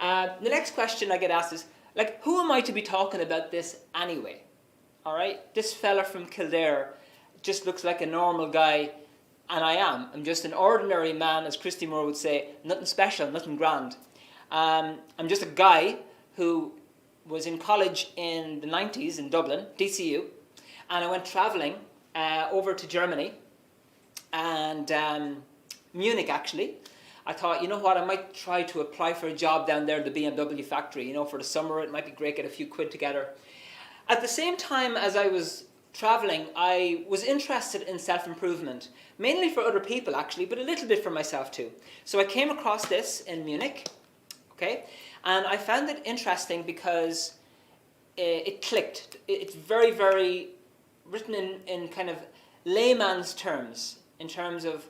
The next question I get asked is, like, who am I to be talking about this anyway? All right, this fella from Kildare just looks like a normal guy, and I am. I'm just an ordinary man, as Christy Moore would say, nothing special, nothing grand. I'm just a guy who was in college in the 90s in Dublin, DCU, and I went travelling over to Germany and Munich, actually. I thought, you know what, I might try to apply for a job down there at the BMW factory. You know, for the summer, it might be great, get a few quid together. At the same time as I was traveling, I was interested in self-improvement, mainly for other people, actually, but a little bit for myself too. So I came across this in Munich, okay, and I found it interesting because it clicked. It's very, very written in kind of layman's terms, in terms of,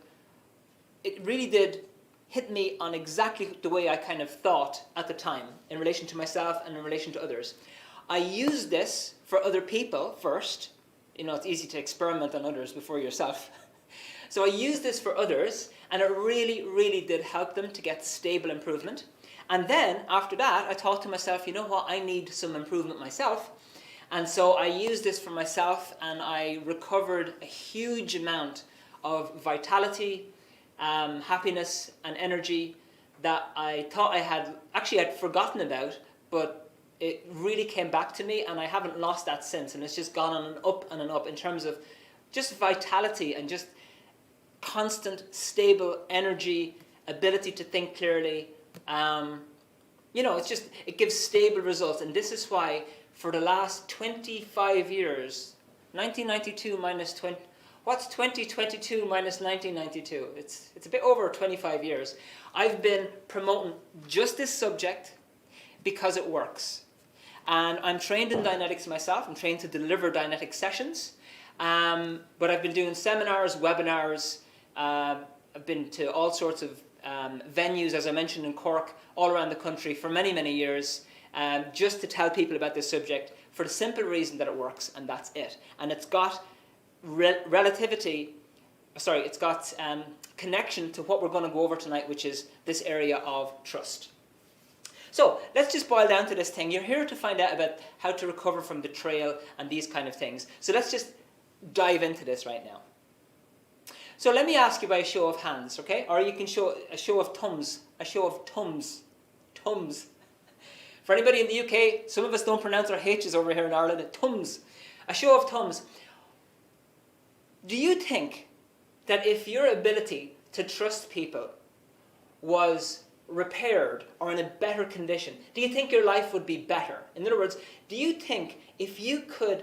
it really did hit me on exactly the way I kind of thought at the time in relation to myself and in relation to others. I used this for other people first. You know, it's easy to experiment on others before yourself. So I used this for others, and it really, really did help them to get stable improvement. And then, after that, I thought to myself, you know what, I need some improvement myself. And so I used this for myself, and I recovered a huge amount of vitality, happiness and energy that I thought I had forgotten about, but it really came back to me, and I haven't lost that since, and it's just gone on and up in terms of just vitality and just constant, stable energy, ability to think clearly. You know, it gives stable results, and this is why for the last 25 years, 1992 minus 20, what's 2022 minus 1992? It's a bit over 25 years. I've been promoting just this subject because it works. And I'm trained in Dianetics myself. I'm trained to deliver Dianetic sessions. But I've been doing seminars, webinars. I've been to all sorts of venues, as I mentioned, in Cork, all around the country for many, many years, just to tell people about this subject for the simple reason that it works, and that's it. And it's got connection to what we're going to go over tonight, which is this area of trust. So let's just boil down to this thing. You're here to find out about how to recover from betrayal and these kind of things. So let's just dive into this right now. So let me ask you by a show of hands, okay? Or you can show a show of thumbs. A show of thumbs. Thumbs. For anybody in the UK, some of us don't pronounce our H's over here in Ireland. Thumbs. A show of thumbs. Do you think that if your ability to trust people was repaired or in a better condition, do you think your life would be better? In other words, do you think if you could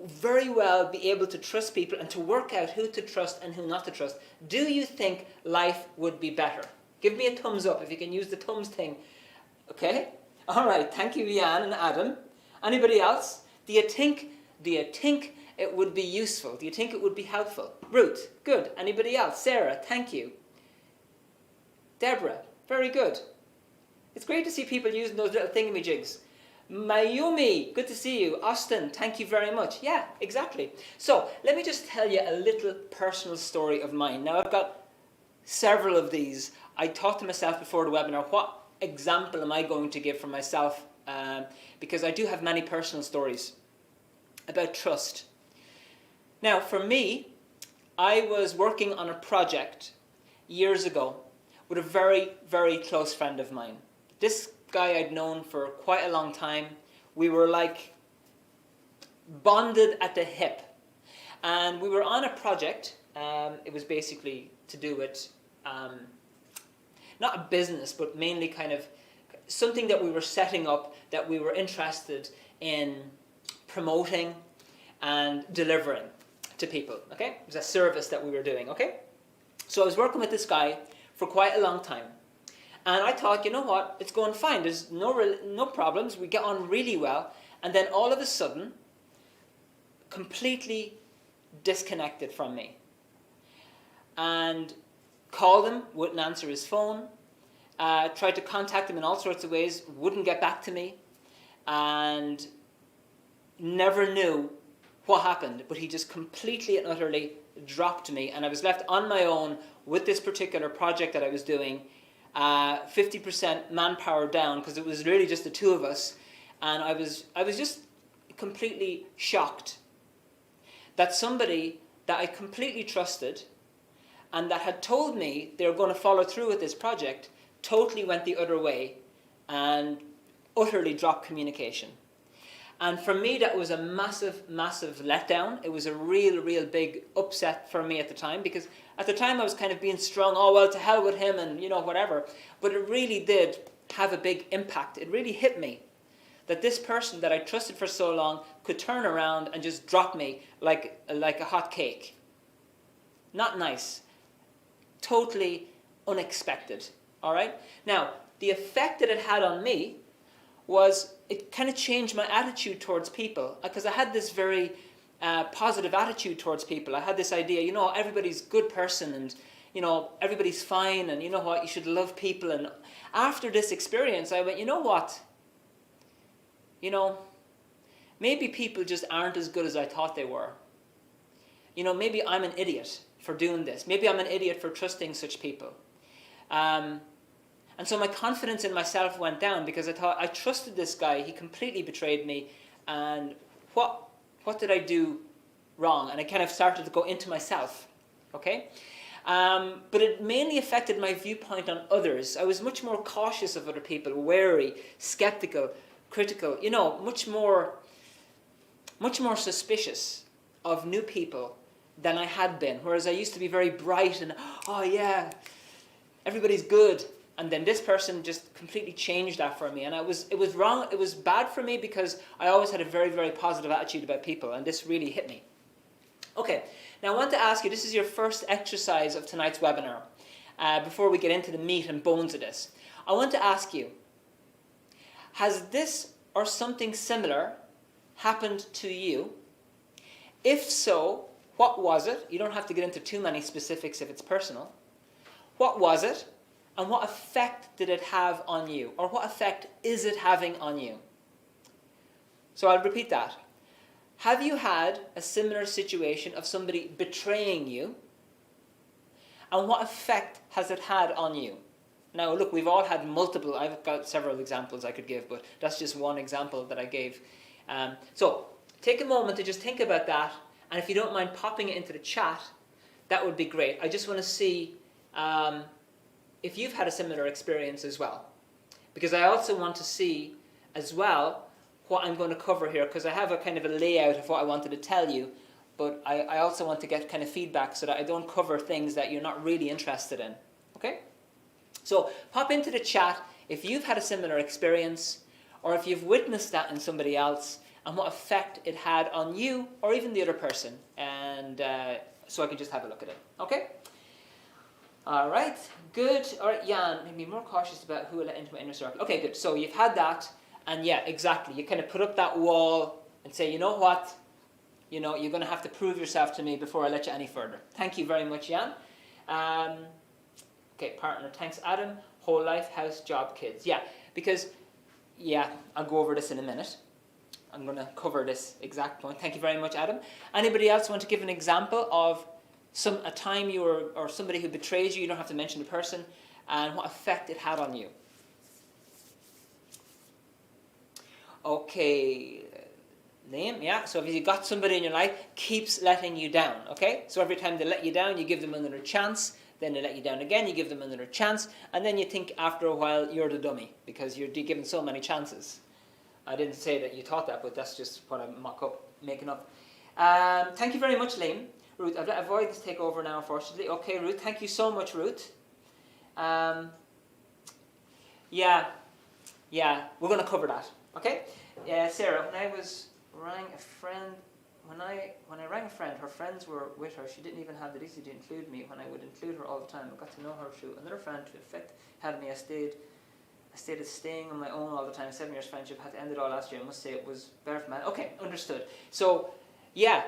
very well be able to trust people and to work out who to trust and who not to trust, do you think life would be better? Give me a thumbs up if you can use the thumbs thing. Okay? All right. Thank you, Jan and Adam. Anybody else? Do you think it would be useful? Do you think it would be helpful? Ruth, good. Anybody else? Sarah, thank you. Deborah, very good. It's great to see people using those little thingamajigs. Mayumi, good to see you. Austin, thank you very much. Yeah, exactly. So let me just tell you a little personal story of mine. Now, I've got several of these. I thought to myself before the webinar, what example am I going to give for myself? Because I do have many personal stories about trust. Now, for me, I was working on a project years ago with a very, very close friend of mine. This guy I'd known for quite a long time. We were like bonded at the hip. And we were on a project. It was basically to do with, not a business, but mainly kind of something that we were setting up that we were interested in promoting and delivering to people, okay? It was a service that we were doing, okay? So I was working with this guy for quite a long time. And I thought, you know what, it's going fine. There's no problems. We get on really well. And then all of a sudden, completely disconnected from me. And called him, wouldn't answer his phone. Tried to contact him in all sorts of ways, wouldn't get back to me. And never knew what happened. But he just completely and utterly dropped me. And I was left on my own with this particular project that I was doing. 50% manpower down, because it was really just the two of us, and I was just completely shocked that somebody that I completely trusted and that had told me they were going to follow through with this project totally went the other way and utterly dropped communication. And for me, that was a massive, massive letdown. It was a real, real big upset for me at the time, because at the time I was kind of being strong, oh, well, to hell with him and, whatever. But it really did have a big impact. It really hit me that this person that I trusted for so long could turn around and just drop me like a hot cake. Not nice. Totally unexpected. All right? Now, the effect that it had on me was it kind of changed my attitude towards people, because I had this very positive attitude towards people. I had this idea, everybody's a good person, and everybody's fine, and you should love people. And after this experience, I went, you know what? Maybe people just aren't as good as I thought they were. Maybe I'm an idiot for doing this. Maybe I'm an idiot for trusting such people. And so my confidence in myself went down, because I thought, I trusted this guy, he completely betrayed me, and what did I do wrong? And I kind of started to go into myself, okay? But it mainly affected my viewpoint on others. I was much more cautious of other people, wary, skeptical, critical, much more suspicious of new people than I had been. Whereas I used to be very bright and, oh yeah, everybody's good. And then this person just completely changed that for me. And it was wrong. It was bad for me, because I always had a very, very positive attitude about people. And this really hit me. Okay, now I want to ask you, this is your first exercise of tonight's webinar. Before we get into the meat and bones of this, I want to ask you, has this or something similar happened to you? If so, what was it? You don't have to get into too many specifics if it's personal. What was it? And what effect did it have on you? Or what effect is it having on you? So I'll repeat that. Have you had a similar situation of somebody betraying you? And what effect has it had on you? Now, look, we've all had multiple. I've got several examples I could give, but that's just one example that I gave. So take a moment to just think about that. And if you don't mind popping it into the chat, that would be great. I just want to see if you've had a similar experience as well. Because I also want to see as well what I'm going to cover here, because I have a kind of a layout of what I wanted to tell you, but I also want to get kind of feedback so that I don't cover things that you're not really interested in. Okay? So pop into the chat if you've had a similar experience, or if you've witnessed that in somebody else, and what effect it had on you or even the other person, and so I can just have a look at it. Okay? All right, good. All right, Jan, make me more cautious about who will let into my inner circle. Okay, good. So you've had that, and yeah, exactly. You kind of put up that wall and say, you know what? You're going to have to prove yourself to me before I let you any further. Thank you very much, Jan. Okay, partner. Thanks, Adam. Whole life, house, job, kids. Yeah, because, yeah, I'll go over this in a minute. I'm going to cover this exact point. Thank you very much, Adam. Anybody else want to give an example of a time you were, or somebody who betrays you? You don't have to mention the person, and what effect it had on you. Okay, name, yeah. So if you got somebody in your life keeps letting you down, okay? So every time they let you down, you give them another chance. Then they let you down again, you give them another chance, and then you think after a while you're the dummy because you're given so many chances. I didn't say that you thought that, but that's just what I'm making up. Thank you very much, Liam. Ruth, I've let avoidance take over now, unfortunately. Okay, Ruth, thank you so much, Ruth. Yeah, we're going to cover that, okay? Yeah, Sarah, when I rang a friend, her friends were with her. She didn't even have the decency to include me when I would include her all the time. I got to know her through another friend to effect had me. I stayed staying on my own all the time. 7 years friendship, had to end it all last year. I must say it was better for me. Okay, understood. So, yeah,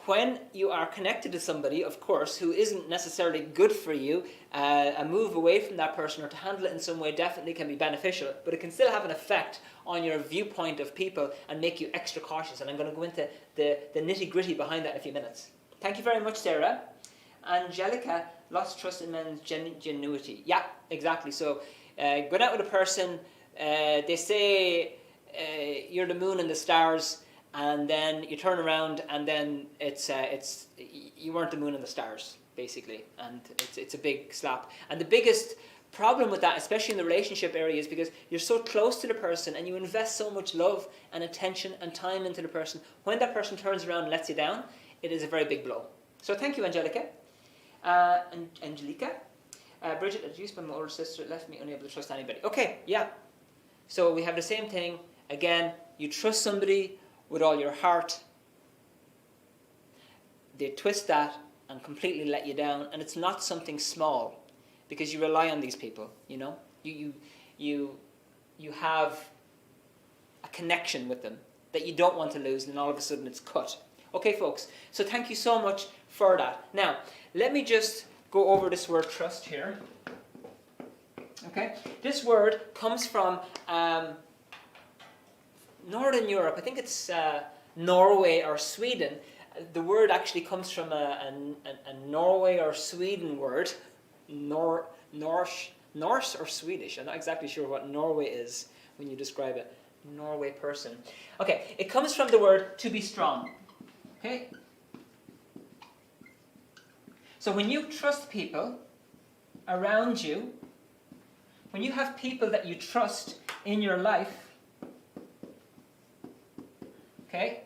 when you are connected to somebody, of course, who isn't necessarily good for you, a move away from that person or to handle it in some way definitely can be beneficial, but it can still have an effect on your viewpoint of people and make you extra cautious. And I'm going to go into the nitty-gritty behind that in a few minutes. Thank you very much, Sarah. Angelica, lost trust in men's genuinity. Yeah, exactly. So going out with a person, they say you're the moon and the stars, and then you turn around and then it's you weren't the moon and the stars, basically, and it's a big slap. And the biggest problem with that, especially in the relationship area, is because you're so close to the person and you invest so much love and attention and time into the person. When that person turns around and lets you down, it is a very big blow. So thank you, Angelica. Angelica. Bridget, abused by my older sister, it left me unable to trust anybody. Okay, yeah. So we have the same thing. Again, you trust somebody with all your heart. They twist that and completely let you down, and it's not something small, because you rely on these people. You know, you have a connection with them that you don't want to lose, and then all of a sudden it's cut. Okay, folks. So thank you so much for that. Now, let me just go over this word trust here. Okay, this word comes from Northern Europe. I think it's Norway or Sweden. The word actually comes from a Norway or Sweden word. Norse or Swedish. I'm not exactly sure what Norway is when you describe a Norway person. Okay, it comes from the word to be strong. Okay? So when you trust people around you, when you have people that you trust in your life, okay,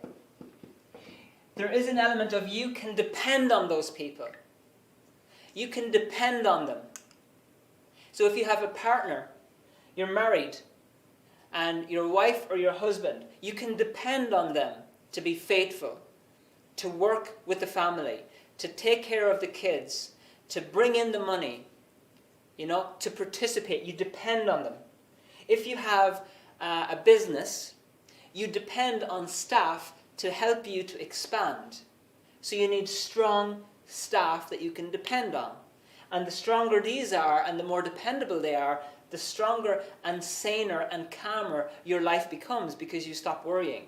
there is an element of you can depend on those people. You can depend on them. So if you have a partner, you're married, and your wife or your husband, you can depend on them to be faithful, to work with the family, to take care of the kids, to bring in the money, you know, to participate. You depend on them. If you have a business, you depend on staff to help you to expand. So you need strong staff that you can depend on. And the stronger these are and the more dependable they are, the stronger and saner and calmer your life becomes, because you stop worrying.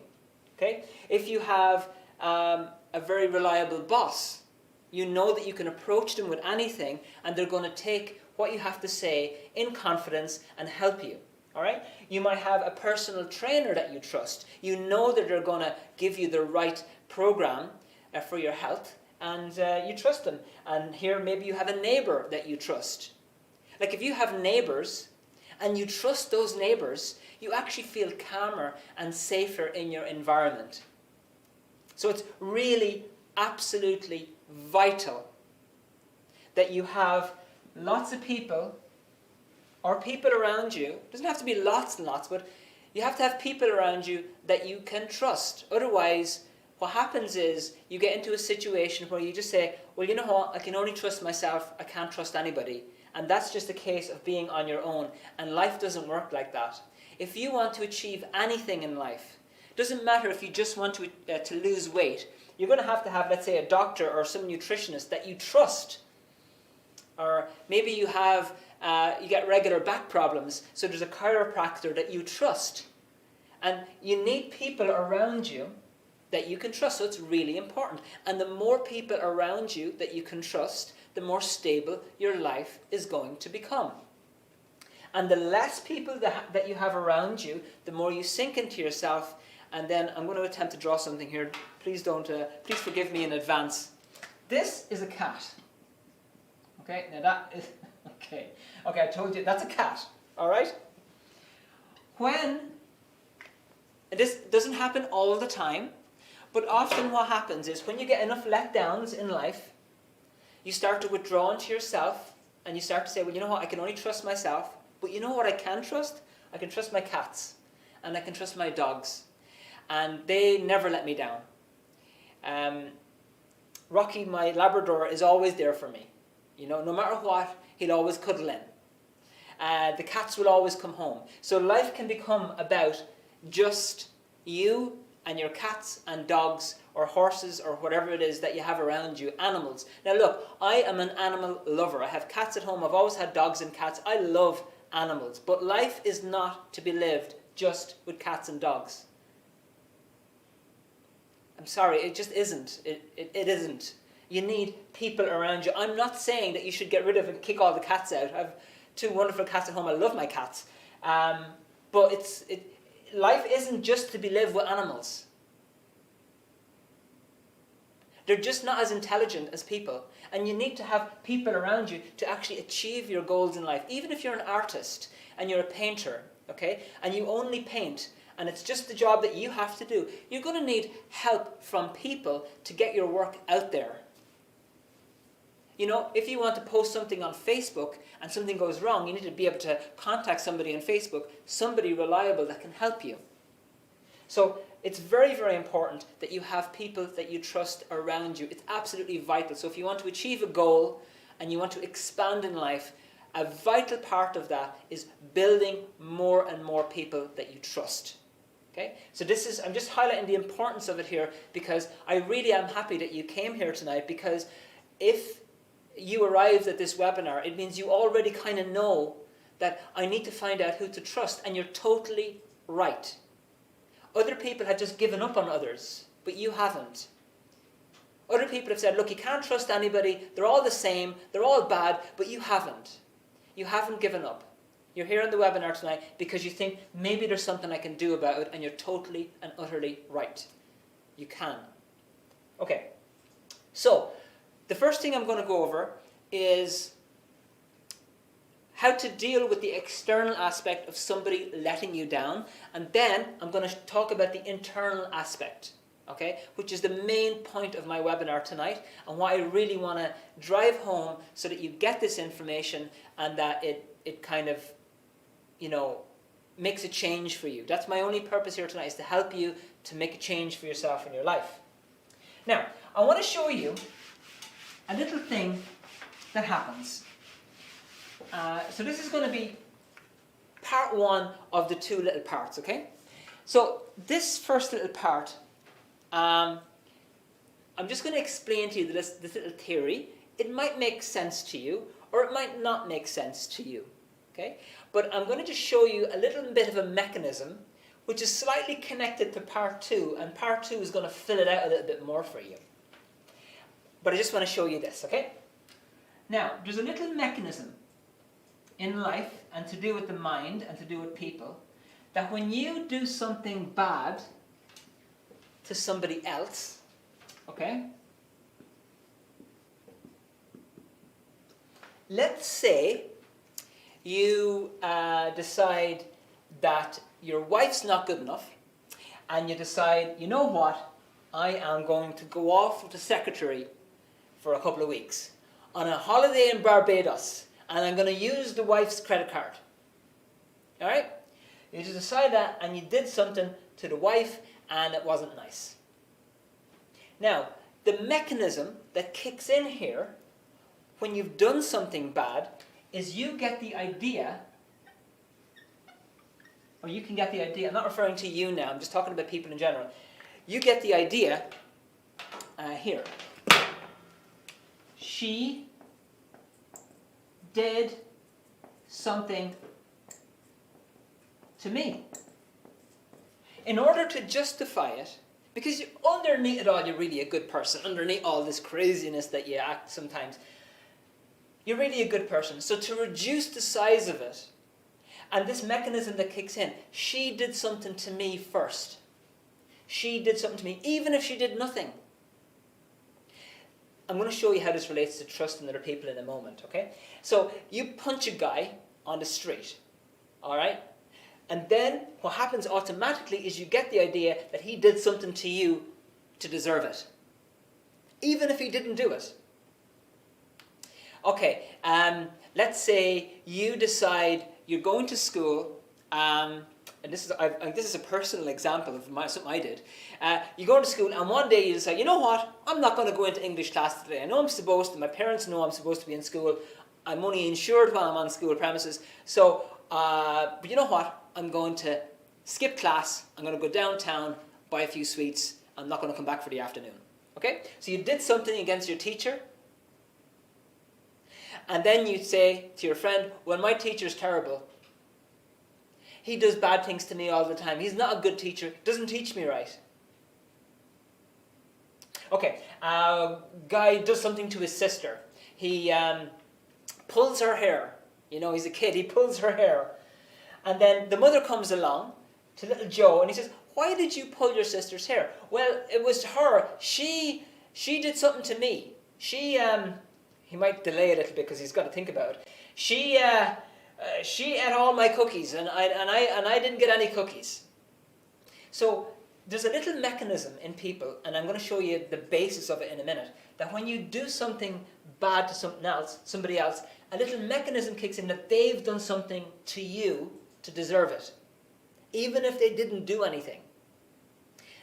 Okay? If you have a very reliable boss, you know that you can approach them with anything and they're going to take what you have to say in confidence and help you. All right? You might have a personal trainer that you trust. You know that they're going to give you the right program for your health, and you trust them. And here maybe you have a neighbor that you trust. Like if you have neighbors and you trust those neighbors, you actually feel calmer and safer in your environment. So it's really absolutely vital that you have lots of people, or people around you. It doesn't have to be lots and lots, but you have to have people around you that you can trust. Otherwise, what happens is you get into a situation where you just say, well, you know what, I can only trust myself, I can't trust anybody. And that's just a case of being on your own. And life doesn't work like that. If you want to achieve anything in life, it doesn't matter if you just want to lose weight, you're going to have, let's say, a doctor or some nutritionist that you trust. Or maybe you have, you get regular back problems, so there's a chiropractor that you trust. And you need people around you that you can trust, so it's really important. And the more people around you that you can trust, the more stable your life is going to become. And the less people that you have around you, the more you sink into yourself. And then I'm going to attempt to draw something here. Please forgive me in advance. This is a cat. Okay, now that is, okay, I told you, that's a cat, all right? And this doesn't happen all the time, but often what happens is when you get enough letdowns in life, you start to withdraw into yourself, and you start to say, well, you know what, I can only trust myself, but you know what I can trust? I can trust my cats, and I can trust my dogs, and they never let me down. Rocky, my Labrador, is always there for me. You know, no matter what, he'll always cuddle in. The cats will always come home. So life can become about just you and your cats and dogs or horses or whatever it is that you have around you, animals. Now look, I am an animal lover. I have cats at home. I've always had dogs and cats. I love animals. But life is not to be lived just with cats and dogs. I'm sorry, it just isn't. It isn't. You need people around you. I'm not saying that you should get rid of and kick all the cats out. I have 2 wonderful cats at home. I love my cats. But life isn't just to be lived with animals. They're just not as intelligent as people. And you need to have people around you to actually achieve your goals in life. Even if you're an artist and you're a painter, okay, and you only paint, and it's just the job that you have to do, you're going to need help from people to get your work out there. You know, if you want to post something on Facebook and something goes wrong, you need to be able to contact somebody on Facebook, somebody reliable that can help you. So it's very, very important that you have people that you trust around you. It's absolutely vital. So if you want to achieve a goal and you want to expand in life, a vital part of that is building more and more people that you trust. Okay? So I'm just highlighting the importance of it here because I really am happy that you came here tonight, because if you arrived at this webinar, it means you already kind of know that I need to find out who to trust, and you're totally right. Other people have just given up on others, but you haven't. Other people have said, look, you can't trust anybody, they're all the same, they're all bad, but you haven't. You haven't given up. You're here on the webinar tonight because you think maybe there's something I can do about it, and you're totally and utterly right. You can. Okay, so the first thing I'm going to go over is how to deal with the external aspect of somebody letting you down, and then I'm going to talk about the internal aspect, okay, which is the main point of my webinar tonight, and what I really want to drive home so that you get this information and that it kind of, you know, makes a change for you. That's my only purpose here tonight, is to help you to make a change for yourself in your life. Now, I want to show you a little thing that happens. So this is going to be part 1 of the 2 little parts, okay? So this first little part, I'm just going to explain to you this little theory. It might make sense to you, or it might not make sense to you, okay? But I'm going to just show you a little bit of a mechanism which is slightly connected to part 2, and part 2 is going to fill it out a little bit more for you. But I just want to show you this, okay? Now, there's a little mechanism in life, and to do with the mind, and to do with people, that when you do something bad to somebody else, okay? Let's say you decide that your wife's not good enough, and you decide, you know what, I am going to go off with the secretary for a couple of weeks on a holiday in Barbados, and I'm going to use the wife's credit card. Alright? You just decide that, and you did something to the wife, and it wasn't nice. Now, the mechanism that kicks in here when you've done something bad is you get the idea, or you can get the idea, I'm not referring to you now, I'm just talking about people in general. You get the idea here. She did something to me. In order to justify it, because underneath it all, you're really a good person. Underneath all this craziness that you act sometimes, you're really a good person. So to reduce the size of it, and this mechanism that kicks in, she did something to me first. She did something to me, even if she did nothing. I'm going to show you how this relates to trust in other people in a moment, okay? So you punch a guy on the street, all right? And then what happens automatically is you get the idea that he did something to you to deserve it, even if he didn't do it. Okay, let's say you decide you're going to school, and this is a personal example of something I did. You go to school, and one day you decide, you know what, I'm not going to go into English class today. I know I'm supposed to, my parents know I'm supposed to be in school. I'm only insured while I'm on school premises. So, but you know what, I'm going to skip class, I'm going to go downtown, buy a few sweets, I'm not going to come back for the afternoon. Okay? So you did something against your teacher, and then you say to your friend, well, my teacher's terrible. He does bad things to me all the time. He's not a good teacher. Doesn't teach me right. Okay, Guy does something to his sister. He pulls her hair. You know, he's a kid. He pulls her hair. And then the mother comes along to little Joe and he says, why did you pull your sister's hair? Well, it was her. She did something to me. He might delay a little bit because he's got to think about it. She ate all my cookies and I didn't get any cookies. So there's a little mechanism in people, and I'm going to show you the basis of it in a minute, that when you do something bad to somebody else, a little mechanism kicks in that they've done something to you to deserve it, even if they didn't do anything.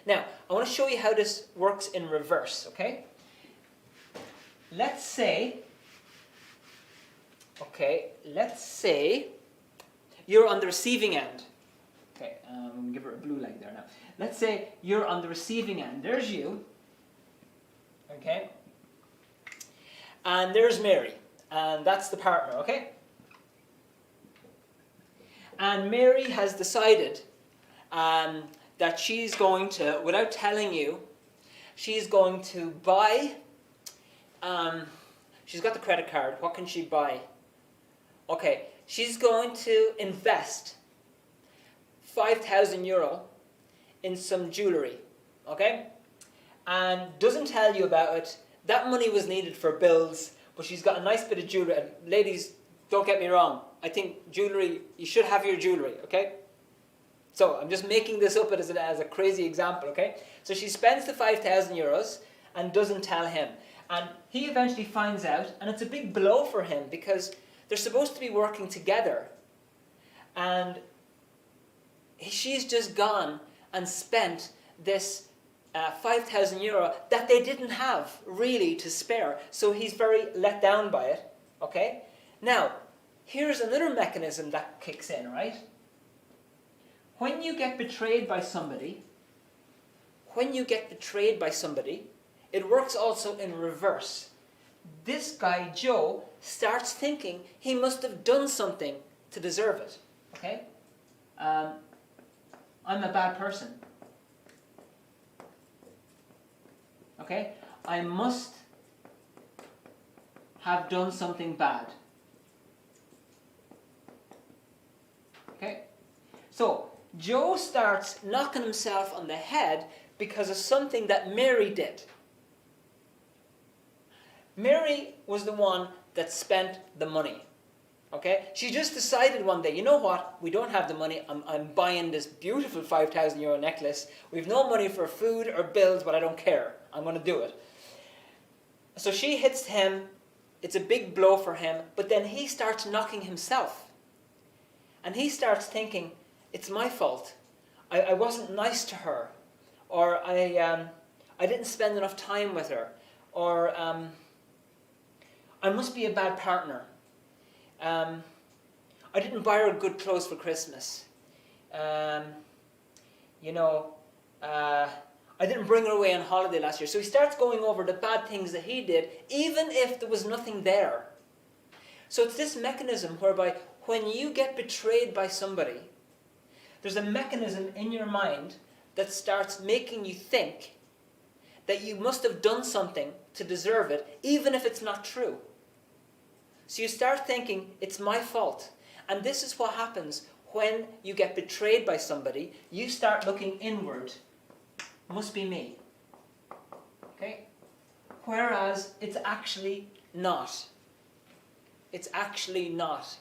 Now, I want to show you how this works in reverse, okay? Let's say you're on the receiving end. Okay, I'm going to give her a blue light there now. Let's say you're on the receiving end. There's you. Okay? And there's Mary. And that's the partner, okay? And Mary has decided that she's going to, without telling you, she's going to buy, she's got the credit card. What can she buy? Okay, she's going to invest €5,000 in some jewellery, okay? And doesn't tell you about it. That money was needed for bills, but she's got a nice bit of jewellery. And ladies, don't get me wrong. I think jewellery, you should have your jewellery, okay? So I'm just making this up as a crazy example, okay? So she spends the €5,000 and doesn't tell him. And he eventually finds out, and it's a big blow for him because they're supposed to be working together. And she's just gone and spent this €5,000 that they didn't have really to spare. So he's very let down by it, okay? Now, here's another mechanism that kicks in, right? When you get betrayed by somebody, it works also in reverse. This guy, Joe, starts thinking he must have done something to deserve it, okay? I'm a bad person. Okay? I must have done something bad. Okay? So, Joe starts knocking himself on the head because of something that Mary did. Mary was the one that spent the money. Okay? She just decided one day, you know what? We don't have the money. I'm buying this beautiful €5,000 necklace. We've no money for food or bills, but I don't care. I'm going to do it. So she hits him. It's a big blow for him. But then he starts knocking himself. And he starts thinking, it's my fault. I wasn't nice to her. Or I didn't spend enough time with her. Or I must be a bad partner. I didn't buy her good clothes for Christmas. I didn't bring her away on holiday last year. So he starts going over the bad things that he did, even if there was nothing there. So it's this mechanism whereby when you get betrayed by somebody, there's a mechanism in your mind that starts making you think that you must have done something to deserve it, even if it's not true. So you start thinking, it's my fault. And this is what happens when you get betrayed by somebody. You start looking inward. Must be me. Okay? Whereas it's actually not. It's actually not.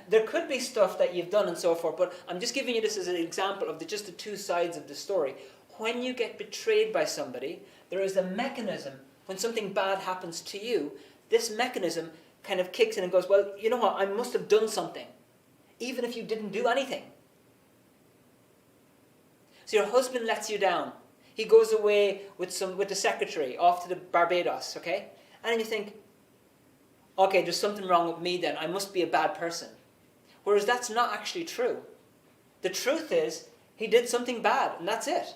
There could be stuff that you've done and so forth, but I'm just giving you this as an example of just the two sides of the story. When you get betrayed by somebody, there is a mechanism. When something bad happens to you, this mechanism kind of kicks in and goes, well, you know what, I must have done something, even if you didn't do anything. So your husband lets you down. He goes away with the secretary off to the Barbados, okay? And then you think, okay, there's something wrong with me then. I must be a bad person. Whereas that's not actually true. The truth is, he did something bad, and that's it.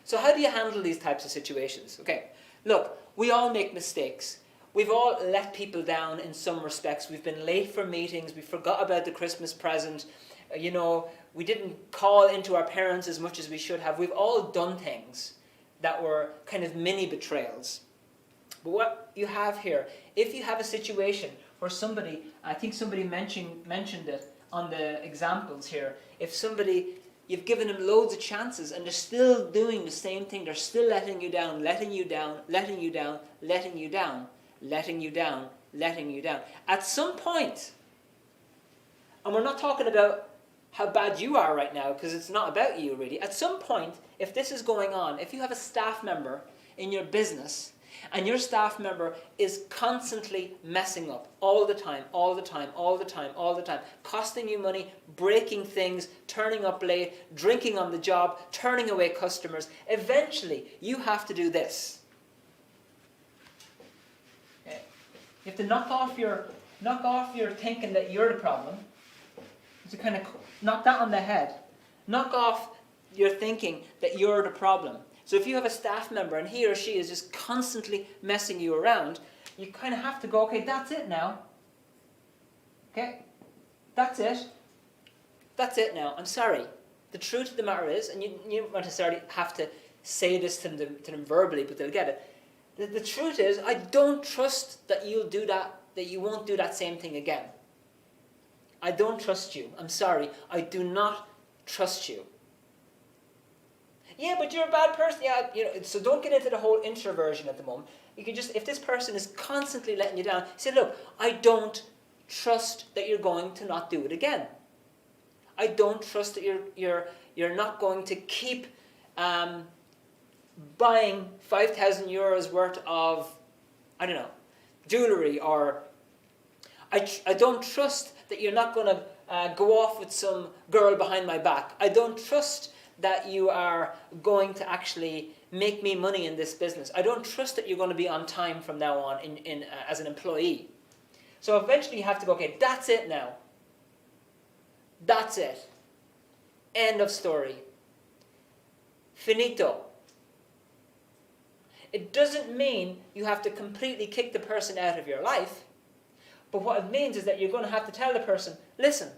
So how do you handle these types of situations? Okay, look, we all make mistakes. We've all let people down in some respects. We've been late for meetings. We forgot about the Christmas present. We didn't call into our parents as much as we should have. We've all done things that were kind of mini betrayals. But what you have here, if you have a situation where somebody, I think somebody mentioned it on the examples here, if somebody, you've given them loads of chances and they're still doing the same thing, they're still letting you down, letting you down, letting you down, letting you down, letting you down, letting you down. At some point, and we're not talking about how bad you are right now, because it's not about you really. At some point, if this is going on, if you have a staff member in your business, and your staff member is constantly messing up all the time, all the time, all the time, all the time, costing you money, breaking things, turning up late, drinking on the job, turning away customers, eventually you have to do this. Okay? You have to knock off your thinking that you're the problem. To kind of knock that on the head. Knock off your thinking that you're the problem. So if you have a staff member and he or she is just constantly messing you around, you kind of have to go, okay, that's it now. Okay? That's it. That's it now. I'm sorry. The truth of the matter is, and you don't necessarily have to say this to them verbally, but they'll get it. The truth is, I don't trust that you'll do that you won't do that same thing again. I don't trust you. I'm sorry. I do not trust you. Yeah, but you're a bad person. Yeah, so don't get into the whole introversion at the moment. You can just, if this person is constantly letting you down, say, look, I don't trust that you're going to not do it again. I don't trust that you're not going to keep buying 5,000 euros worth of, I don't know, jewellery, or I don't trust that you're not going to go off with some girl behind my back. I don't trust that you are going to actually make me money in this business. I don't trust that you're going to be on time from now on as an employee. So eventually you have to go, okay, that's it now. That's it. End of story. Finito. It doesn't mean you have to completely kick the person out of your life. But what it means is that you're going to have to tell the person, listen,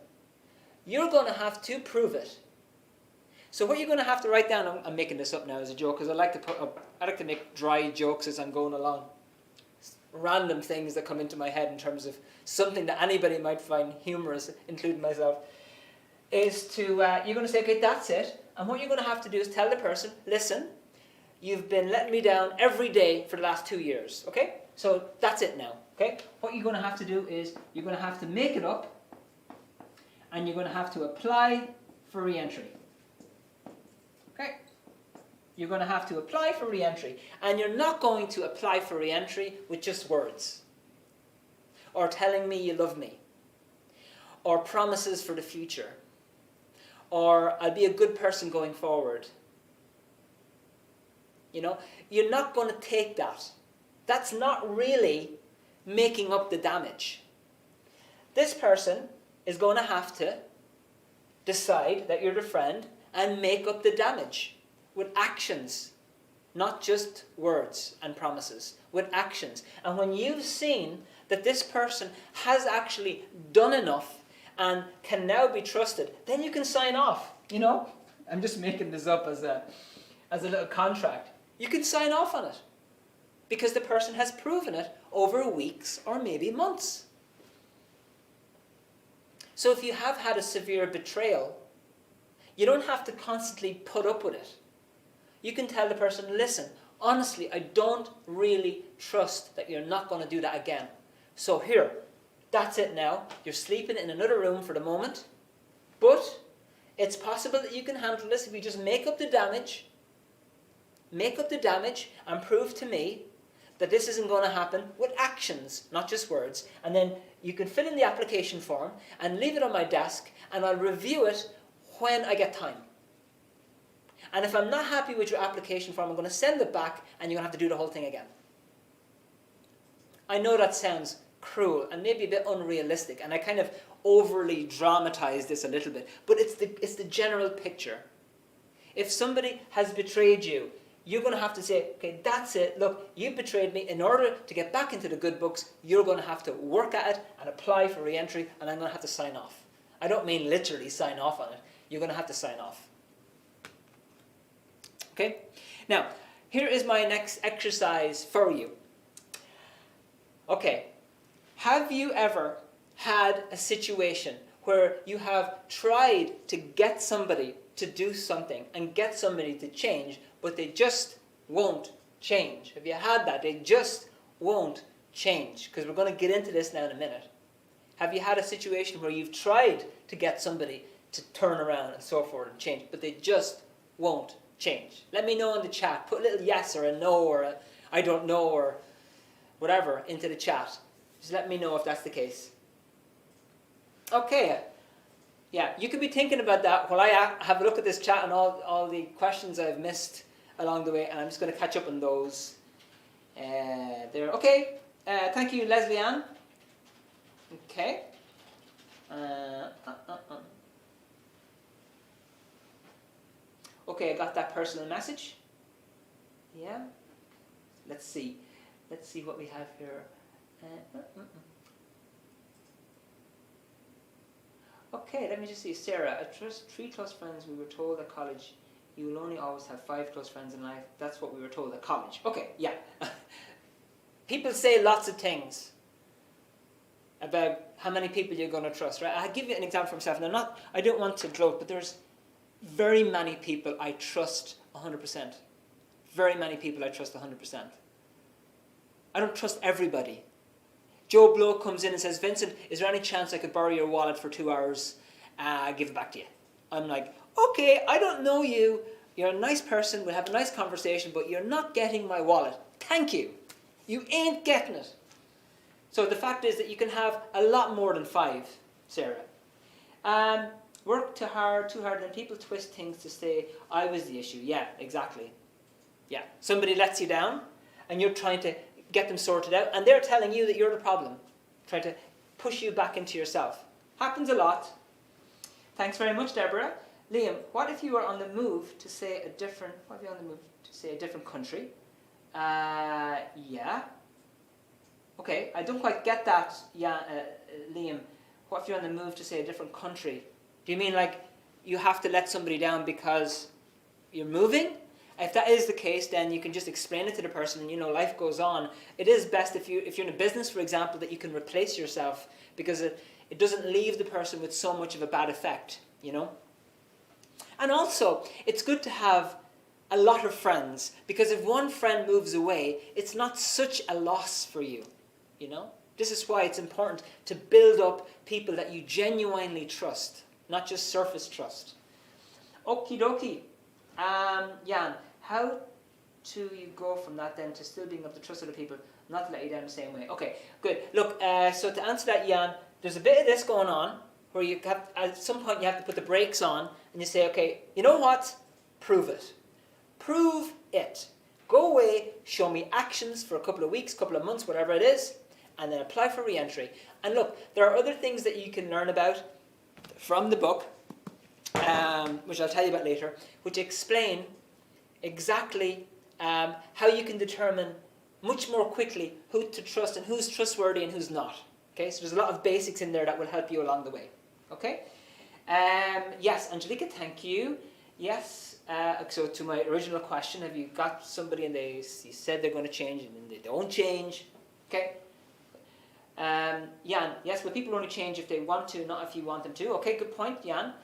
you're going to have to prove it. So what you're going to have to write down, I'm making this up now as a joke, because I like to make dry jokes as I'm going along. Random things that come into my head in terms of something that anybody might find humorous, including myself, is to, you're going to say, okay, that's it. And what you're going to have to do is tell the person, listen, you've been letting me down every day for the last 2 years, okay? So that's it now, okay? What you're going to have to do is, you're going to have to make it up, and you're going to have to apply for re-entry. Okay? You're going to have to apply for re-entry. And you're not going to apply for re-entry with just words. Or telling me you love me. Or promises for the future. Or I'll be a good person going forward. You know, you're not going to take that. That's not really making up the damage. This person is going to have to decide that you're the friend and make up the damage with actions, not just words and promises, with actions. And when you've seen that this person has actually done enough and can now be trusted, then you can sign off. You know, I'm just making this up as a little contract. You can sign off on it because the person has proven it over weeks or maybe months. So if you have had a severe betrayal, you don't have to constantly put up with it. You can tell the person, listen, honestly, I don't really trust that you're not going to do that again. So here, that's it now. You're sleeping in another room for the moment. But it's possible that you can handle this if you just make up the damage. Make up the damage and prove to me that this isn't going to happen with actions, not just words. And then you can fill in the application form and leave it on my desk, and I'll review it when I get time. And if I'm not happy with your application form, I'm going to send it back, and you're going to have to do the whole thing again. I know that sounds cruel and maybe a bit unrealistic, and I kind of overly dramatize this a little bit, but it's the general picture. If somebody has betrayed you, you're going to have to say, okay, that's it. Look, you betrayed me. In order to get back into the good books, you're going to have to work at it and apply for re-entry, and I'm going to have to sign off. I don't mean literally sign off on it. You're going to have to sign off. Okay? Now, here is my next exercise for you. Okay, have you ever had a situation where you have tried to get somebody to do something and get somebody to change, but they just won't change? Have you had that? They just won't change. Because we're going to get into this now in a minute. Have you had a situation where you've tried to get somebody to turn around and so forth and change, but they just won't change? Let me know in the chat. Put a little yes or a no or a I don't know or whatever into the chat. Just let me know if that's the case. Okay. Yeah, you could be thinking about that while I have a look at this chat and all the questions I've missed along the way, and I'm just going to catch up on those. There. Okay. Thank you, Leslie Ann. Okay. Okay, I got that personal message. Yeah. Let's see. Let's see what we have here. Okay, let me just see. Sarah, I trust 3 close friends. We were told at college you will only always have 5 close friends in life. That's what we were told at college. Okay, yeah. People say lots of things about how many people you're going to trust, right? I'll give you an example for myself. Now, I don't want to gloat, but there's very many people I trust 100%. Very many people I trust 100%. I don't trust everybody. Joe Blow comes in and says, Vincent, is there any chance I could borrow your wallet for 2 hours? Give it back to you. I'm like, okay, I don't know you. You're a nice person. We'll have a nice conversation, but you're not getting my wallet. Thank you. You ain't getting it. So the fact is that you can have a lot more than 5, Sarah. Work too hard, and people twist things to say, I was the issue. Yeah, exactly. Yeah. Somebody lets you down, and you're trying to get them sorted out, and they're telling you that you're the problem, trying to push you back into yourself. Happens a lot. Thanks very much, Deborah. Liam, what if you were on the move to say a different? What if you're on the move to say a different country? Yeah. Okay, I don't quite get that. Yeah, Liam. What if you're on the move to say a different country? Do you mean like you have to let somebody down because you're moving? If that is the case, then you can just explain it to the person, and life goes on. It is best if you're in a business, for example, that you can replace yourself, because it doesn't leave the person with so much of a bad effect, And also, it's good to have a lot of friends, because if one friend moves away, it's not such a loss for you, This is why it's important to build up people that you genuinely trust, not just surface trust. Okie dokie. Jan, how do you go from that then to still being able to trust other people, not to let you down the same way? Okay, good. Look, so to answer that, Jan, there's a bit of this going on where you have, at some point you have to put the brakes on and you say, okay, you know what? Prove it. Prove it. Go away, show me actions for a couple of weeks, couple of months, whatever it is, and then apply for re-entry. And look, there are other things that you can learn about from the book, which I'll tell you about later, which explain exactly how you can determine much more quickly who to trust and who's trustworthy and who's not. Okay, so there's a lot of basics in there that will help you along the way. Okay? Yes, Angelica, thank you. Yes, so to my original question, have you got somebody and you said they're going to change and then they don't change? Okay? Jan, yes, but people only change if they want to, not if you want them to. Okay, good point, Jan.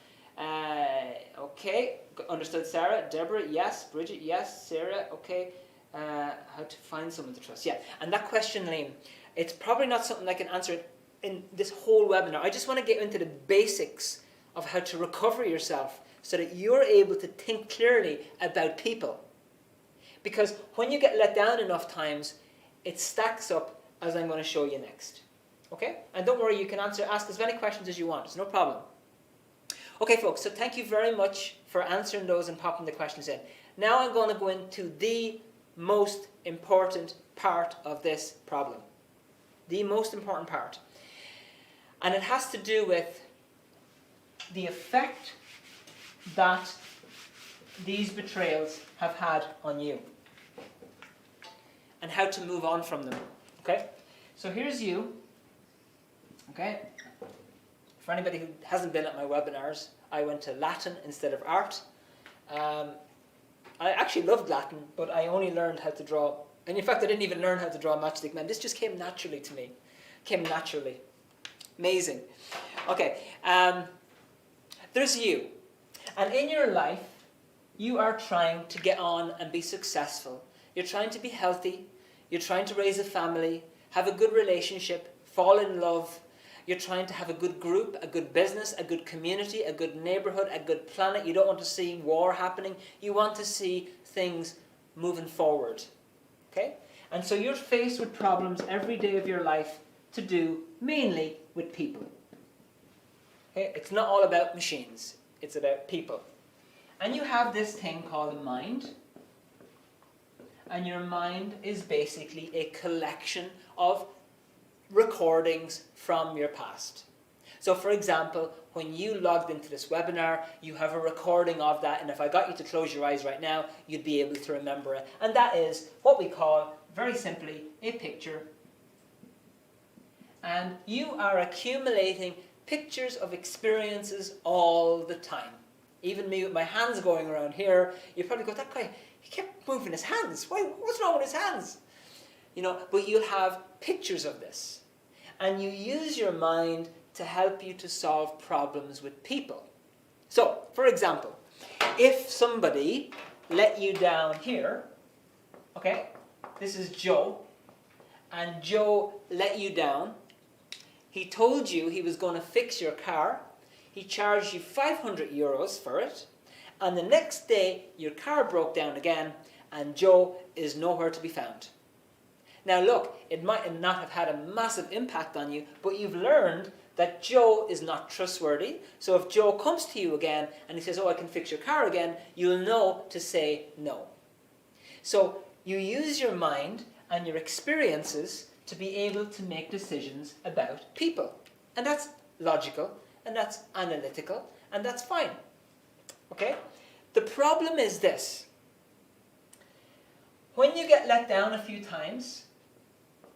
Okay, understood, Sarah. Deborah, yes. Bridget, yes. Sarah, okay. How to find someone to trust. Yeah, and that question, Liam, it's probably not something I can answer in this whole webinar. I just want to get into the basics of how to recover yourself so that you're able to think clearly about people. Because when you get let down enough times, it stacks up, as I'm going to show you next. Okay? And don't worry, you can ask as many questions as you want. It's no problem. Okay, folks, so thank you very much for answering those and popping the questions in. Now I'm going to go into the most important part of this problem. The most important part. And it has to do with the effect that these betrayals have had on you. And how to move on from them. Okay? So here's you. Okay? For anybody who hasn't been at my webinars, I went to Latin instead of art. I actually loved Latin, but I only learned how to draw. And in fact, I didn't even learn how to draw Matchstick Men. This just came naturally to me. Came naturally. Amazing. Okay, there's you. And in your life, you are trying to get on and be successful. You're trying to be healthy. You're trying to raise a family, have a good relationship, fall in love. You're trying to have a good group, a good business, a good community, a good neighborhood, a good planet. You don't want to see war happening. You want to see things moving forward. Okay? And so you're faced with problems every day of your life to do mainly with people. Okay? It's not all about machines. It's about people. And you have this thing called a mind. And your mind is basically a collection of recordings from your past. So for example, when you logged into this webinar, you have a recording of that, and if I got you to close your eyes right now, you'd be able to remember it. And that is what we call, very simply, a picture. And you are accumulating pictures of experiences all the time. Even me with my hands going around here, you probably go, that guy, he kept moving his hands. What's wrong with his hands? You know, but you'll have pictures of this. And you use your mind to help you to solve problems with people. So, for example, if somebody let you down here, okay, this is Joe, and Joe let you down. He told you he was going to fix your car. He charged you 500 euros for it. And the next day, your car broke down again, and Joe is nowhere to be found. Now look, it might not have had a massive impact on you, but you've learned that Joe is not trustworthy. So if Joe comes to you again and he says, oh, I can fix your car again, you'll know to say no. So you use your mind and your experiences to be able to make decisions about people. And that's logical, and that's analytical, and that's fine. Okay? The problem is this. When you get let down a few times,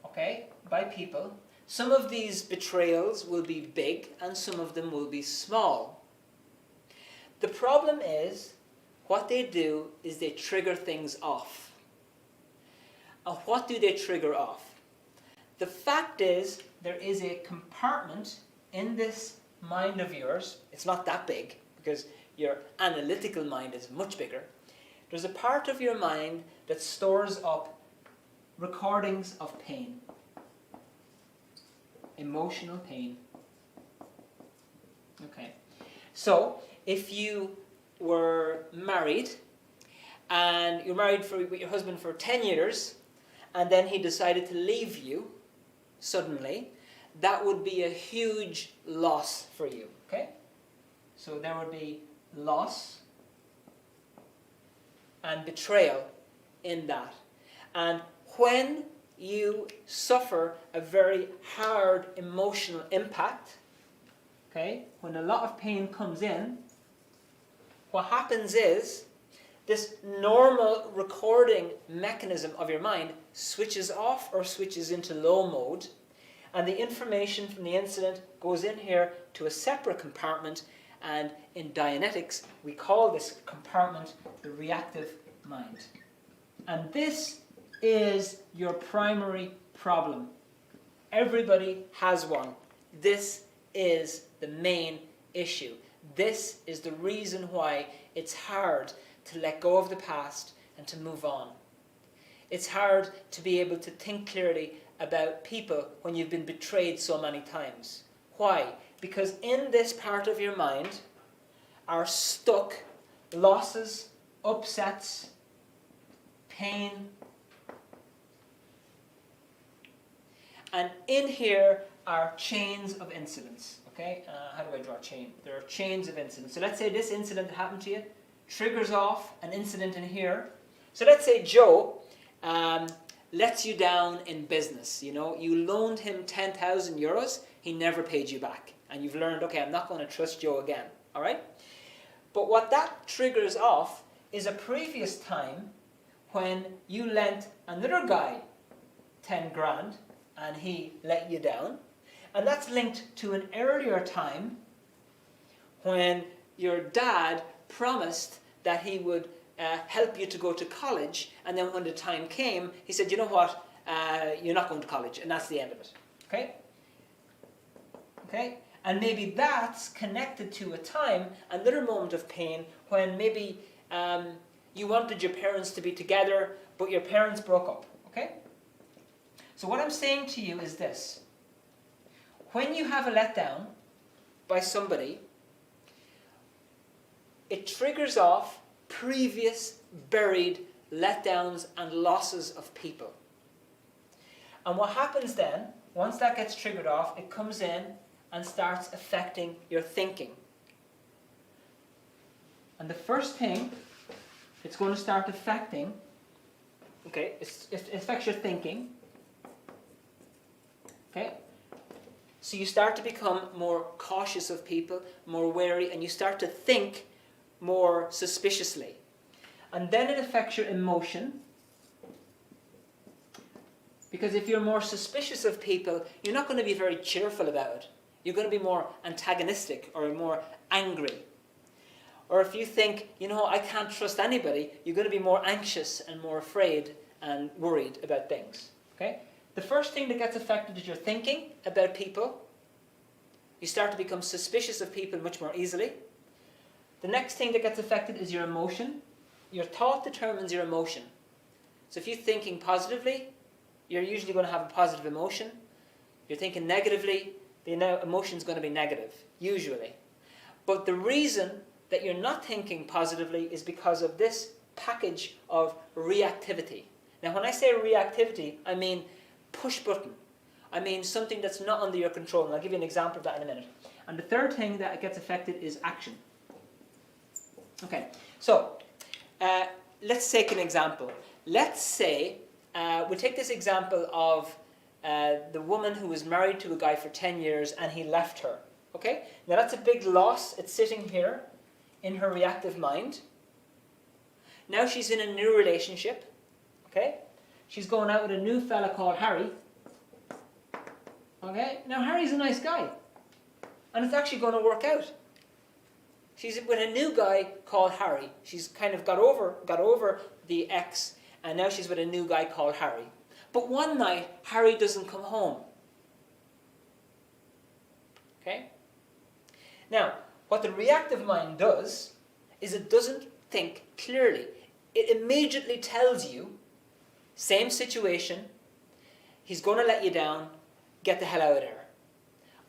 okay, by people, some of these betrayals will be big and some of them will be small. The problem is, what they do is they trigger things off. And what do they trigger off? The fact is, there is a compartment in this mind of yours. It's not that big, because your analytical mind is much bigger. There's a part of your mind that stores up recordings of pain. Emotional pain. Okay. So, if you were married, and you're married with your husband for 10 years, and then he decided to leave you suddenly, that would be a huge loss for you. Okay? So there would be loss and betrayal in that. And when you suffer a very hard emotional impact, okay, when a lot of pain comes in, what happens is this normal recording mechanism of your mind switches off or switches into low mode, and the information from the incident goes in here to a separate compartment, and in Dianetics we call this compartment the reactive mind. And this is your primary problem. Everybody has one. This is the main issue. This is the reason why it's hard to let go of the past and to move on. It's hard to be able to think clearly about people when you've been betrayed so many times. Why? Because in this part of your mind are stuck losses, upsets, pain. And in here are chains of incidents. Okay? How do I draw a chain? There are chains of incidents. So let's say this incident that happened to you triggers off an incident in here. So let's say Joe lets you down in business. You know, you loaned him 10,000 euros, he never paid you back. And you've learned, okay, I'm not going to trust Joe again. All right? But what that triggers off is a previous time when you lent another guy 10 grand and he let you down. And that's linked to an earlier time when your dad promised that he would help you to go to college, and then when the time came, he said, you know what, you're not going to college, and that's the end of it. Okay? Okay? And maybe that's connected to a time, another moment of pain, when maybe you wanted your parents to be together, but your parents broke up. Okay? So what I'm saying to you is this. When you have a letdown by somebody, it triggers off previous buried letdowns and losses of people. And what happens then, once that gets triggered off, it comes in and starts affecting your thinking. And the first thing it's going to start affecting, okay, it affects your thinking. Okay? So you start to become more cautious of people, more wary, and you start to think more suspiciously. And then it affects your emotion. Because if you're more suspicious of people, you're not going to be very cheerful about it. You're going to be more antagonistic or more angry. Or if you think, you know, I can't trust anybody, you're going to be more anxious and more afraid and worried about things. Okay? The first thing that gets affected is your thinking about people. You start to become suspicious of people much more easily. The next thing that gets affected is your emotion. Your thought determines your emotion. So if you're thinking positively, you're usually going to have a positive emotion. If you're thinking negatively, the emotion is going to be negative, usually. But the reason that you're not thinking positively is because of this package of reactivity. Now, when I say reactivity, I mean push button. I mean something that's not under your control. And I'll give you an example of that in a minute. And the third thing that gets affected is action. Okay, so let's take an example. Let's say, we'll take this example of the woman who was married to a guy for 10 years and he left her. Okay, now that's a big loss. It's sitting here in her reactive mind. Now she's in a new relationship. Okay, she's going out with a new fella called Harry. Okay, now Harry's a nice guy. And it's actually going to work out. She's with a new guy called Harry. She's kind of got over the ex, and now she's with a new guy called Harry. But one night, Harry doesn't come home. Okay? Now, what the reactive mind does is it doesn't think clearly. It immediately tells you, same situation, he's going to let you down, get the hell out of there.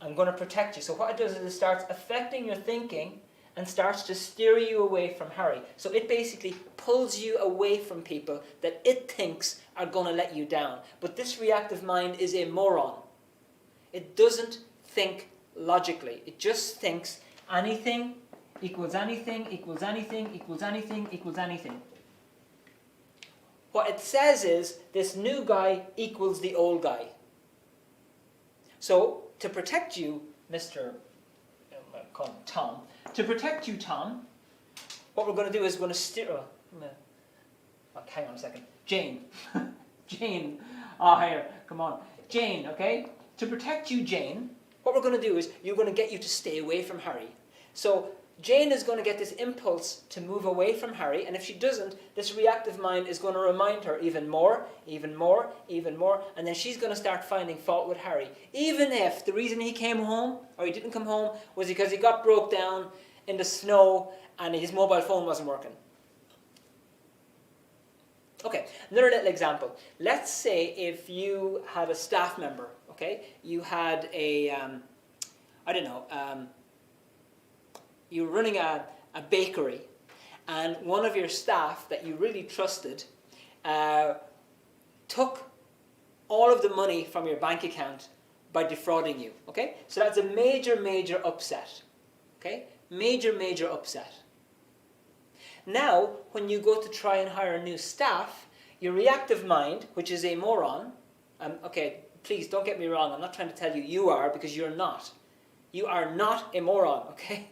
I'm going to protect you. So what it does is it starts affecting your thinking and starts to steer you away from Harry. So it basically pulls you away from people that it thinks are going to let you down. But this reactive mind is a moron. It doesn't think logically. It just thinks anything equals anything equals anything equals anything equals anything. What it says is this new guy equals the old guy. So to protect you, Mr. Call him Tom. To protect you, Tom, what we're going to do is we're going to steer... hang on a second. Jane. Jane. Here. Come on. Jane, okay? To protect you, Jane, what we're going to do is you're going to get you to stay away from Harry. So Jane is going to get this impulse to move away from Harry, and if she doesn't, this reactive mind is going to remind her even more, even more, even more, and then she's going to start finding fault with Harry. Even if the reason he came home, or he didn't come home, was because he got broke down in the snow and his mobile phone wasn't working. Okay, another little example. Let's say if you had a staff member, okay? You had a, you were running a bakery, and one of your staff that you really trusted took all of the money from your bank account by defrauding you, okay? So that's a major, major upset, okay? Major, major upset. Now, when you go to try and hire new staff, your reactive mind, which is a moron, okay, please don't get me wrong, I'm not trying to tell you you are, because you're not. You are not a moron, okay?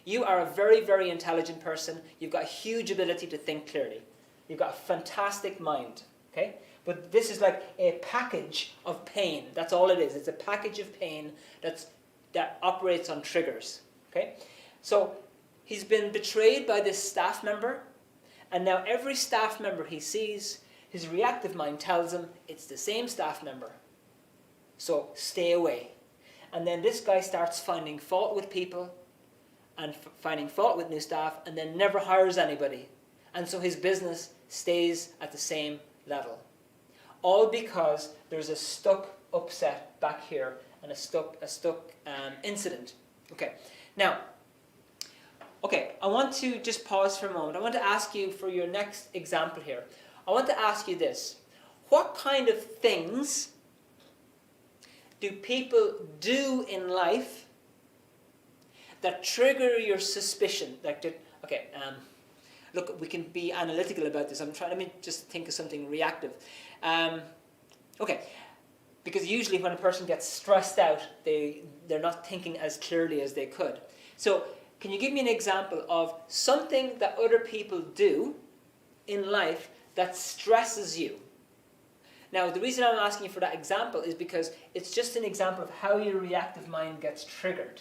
You are a very, very intelligent person. You've got a huge ability to think clearly. You've got a fantastic mind, okay? But this is like a package of pain. That's all it is. It's a package of pain that operates on triggers, okay? So he's been betrayed by this staff member, And now every staff member he sees, his reactive mind tells him it's the same staff member. So stay away. And then this guy starts finding fault with people and finding fault with new staff, and then never hires anybody. And so his business stays at the same level. All because there's a stuck upset back here and a stuck incident. Okay, now, I want to just pause for a moment. I want to ask you for your next example here. I want to ask you this. What kind of things do people do in life that trigger your suspicion? Look, we can be analytical about this. Let me just think of something reactive. Because usually when a person gets stressed out, they're not thinking as clearly as they could. So, can you give me an example of something that other people do in life that stresses you? Now, the reason I'm asking you for that example is because it's just an example of how your reactive mind gets triggered.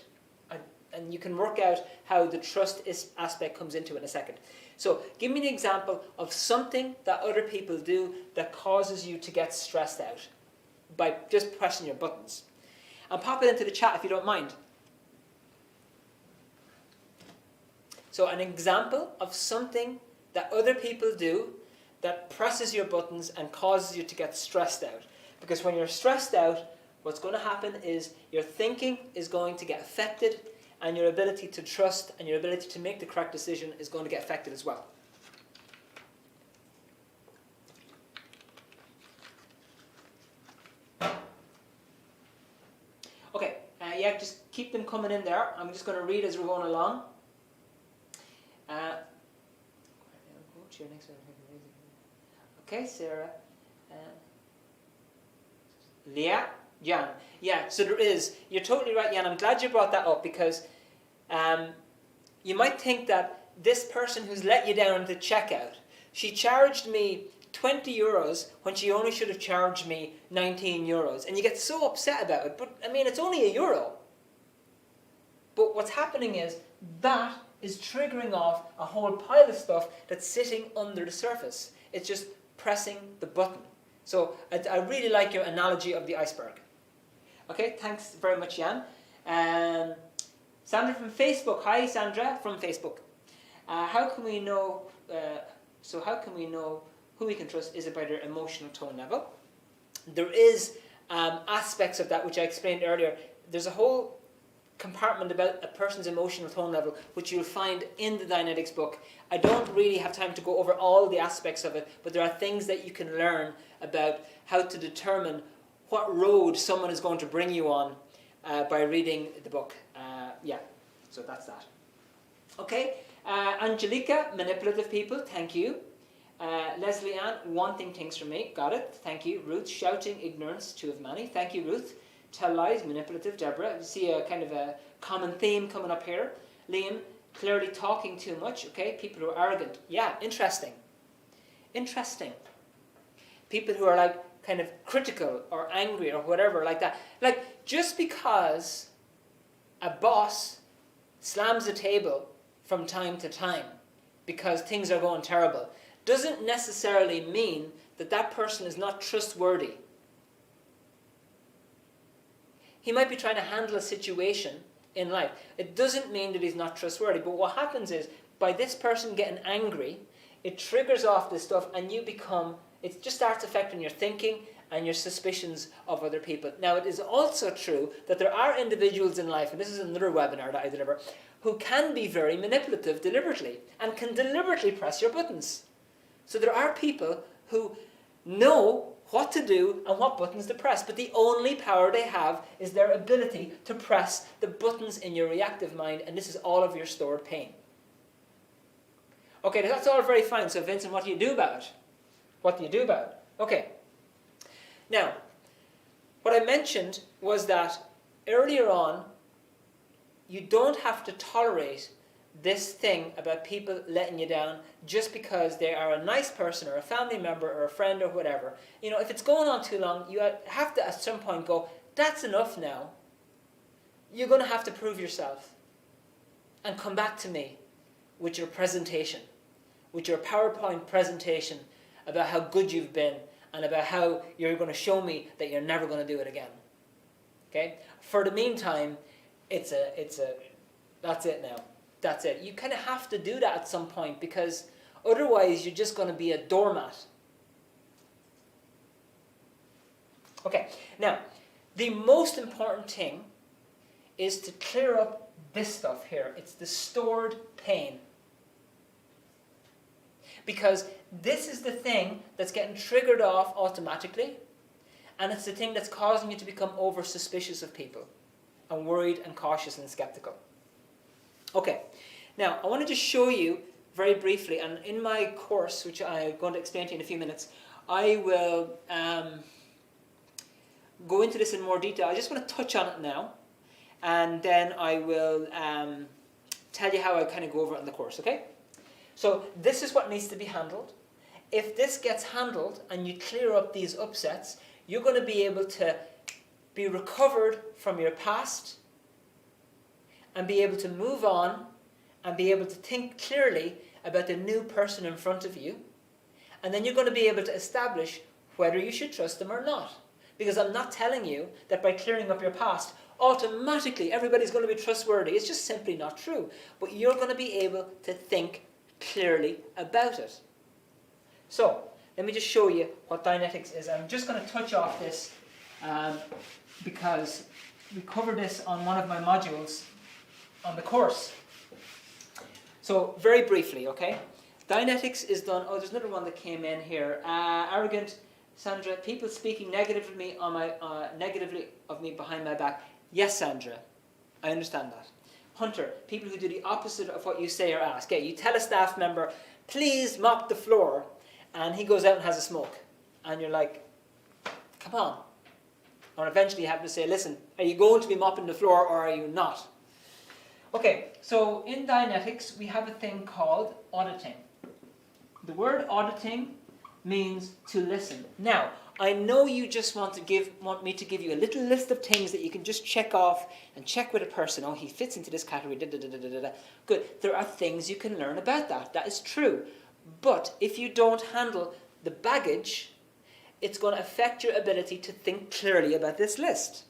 And you can work out how the trust aspect comes into it in a second. So, give me an example of something that other people do that causes you to get stressed out by just pressing your buttons. And pop it into the chat if you don't mind. So, an example of something that other people do that presses your buttons and causes you to get stressed out. Because when you're stressed out, what's going to happen is your thinking is going to get affected, and your ability to trust and your ability to make the correct decision is going to get affected as well. Okay, just keep them coming in there. I'm just going to read as we're going along. Okay, Sarah. Leah, Jan. Yeah, so there is. You're totally right, Jan. I'm glad you brought that up because you might think that this person who's let you down at the checkout, she charged me 20 euros when she only should have charged me 19 euros. And you get so upset about it. But, it's only €1. But what's happening is that is triggering off a whole pile of stuff that's sitting under the surface. It's just pressing the button. So I really like your analogy of the iceberg. Okay, thanks very much, Jan. Sandra from Facebook. Hi, Sandra from Facebook. How can we know? How can we know who we can trust? Is it by their emotional tone level? There is aspects of that which I explained earlier. There's a whole compartment about a person's emotional tone level, which you'll find in the Dianetics book. I don't really have time to go over all the aspects of it, but there are things that you can learn about how to determine what road someone is going to bring you on by reading the book. So that's that. Okay, Angelica, manipulative people, thank you. Leslie Ann, wanting things from me, got it, thank you. Ruth, shouting ignorance, two of many, thank you, Ruth. Tell lies, manipulative, Deborah. You see a kind of a common theme coming up here. Liam, clearly talking too much, okay? People who are arrogant. Yeah, interesting. Interesting. People who are like kind of critical or angry or whatever like that. Like, just because a boss slams a table from time to time because things are going terrible doesn't necessarily mean that that person is not trustworthy. He might be trying to handle a situation in life. It doesn't mean that he's not trustworthy. But what happens is, by this person getting angry, it triggers off this stuff and it just starts affecting your thinking and your suspicions of other people. Now, it is also true that there are individuals in life, and this is another webinar that I deliver, who can be very manipulative deliberately and can deliberately press your buttons. So there are people who know what to do and what buttons to press, but the only power they have is their ability to press the buttons in your reactive mind, and this is all of your stored pain. Okay, that's all very fine. So Vincent, what do you do about it? What do you do about it? Okay. Now, what I mentioned was that earlier on, you don't have to tolerate this thing about people letting you down just because they are a nice person or a family member or a friend or whatever. If it's going on too long, you have to at some point go, that's enough now. You're going to have to prove yourself and come back to me with your presentation, with your PowerPoint presentation about how good you've been and about how you're going to show me that you're never going to do it again. Okay? For the meantime, that's it now. That's it. You kind of have to do that at some point, because otherwise you're just going to be a doormat. Okay, now, the most important thing is to clear up this stuff here. It's the stored pain. Because this is the thing that's getting triggered off automatically, and it's the thing that's causing you to become over-suspicious of people and worried and cautious and skeptical. Okay, now I want to just show you very briefly, and in my course, which I'm going to explain to you in a few minutes, I will go into this in more detail. I just want to touch on it now, and then I will tell you how I kind of go over it in the course, okay? So this is what needs to be handled. If this gets handled and you clear up these upsets, you're going to be able to be recovered from your past and be able to move on and be able to think clearly about the new person in front of you. And then you're going to be able to establish whether you should trust them or not. Because I'm not telling you that by clearing up your past, automatically everybody's going to be trustworthy. It's just simply not true. But you're going to be able to think clearly about it. So, let me just show you what Dianetics is. I'm just going to touch off this because we covered this on one of my modules on the course. So, very briefly, okay? Dianetics is done. Oh, there's another one that came in here. Arrogant, Sandra. People speaking negatively negatively of me behind my back. Yes, Sandra, I understand that. Hunter. People who do the opposite of what you say or ask. Okay, you tell a staff member, please mop the floor, and he goes out and has a smoke, and you're like, come on. Or eventually you have to say, listen, are you going to be mopping the floor or are you not? Okay, so in Dianetics we have a thing called auditing. The word auditing means to listen. Now, I know you just want me to give you a little list of things that you can just check off and check with a person. Oh, he fits into this category. Da, da, da, da, da, da. Good. There are things you can learn about that. That is true. But if you don't handle the baggage, it's going to affect your ability to think clearly about this list.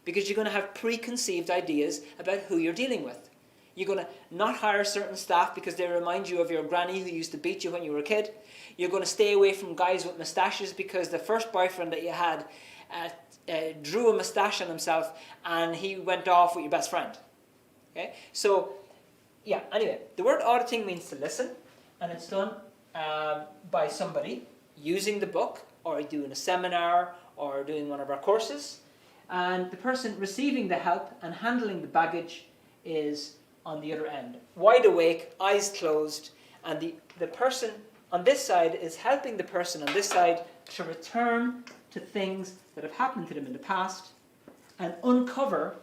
Because you're going to have preconceived ideas about who you're dealing with. You're going to not hire certain staff because they remind you of your granny who used to beat you when you were a kid. You're going to stay away from guys with moustaches because the first boyfriend that you had drew a moustache on himself and he went off with your best friend. Okay? So, yeah, anyway, the word auditing means to listen, and it's done by somebody using the book or doing a seminar or doing one of our courses. And the person receiving the help and handling the baggage is on the other end, wide awake, eyes closed, and the person on this side is helping the person on this side to return to things that have happened to them in the past and uncover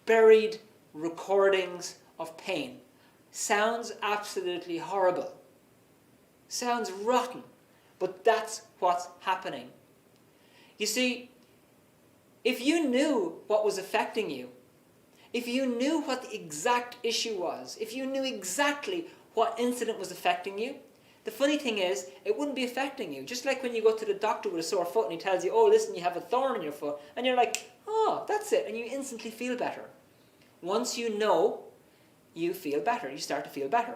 buried recordings of pain. Sounds absolutely horrible. Sounds rotten, but that's what's happening. You see, if you knew what was affecting you, if you knew what the exact issue was, if you knew exactly what incident was affecting you, the funny thing is, it wouldn't be affecting you. Just like when you go to the doctor with a sore foot and he tells you, oh, listen, you have a thorn in your foot, and you're like, oh, that's it, and you instantly feel better. Once you know, you feel better. You start to feel better.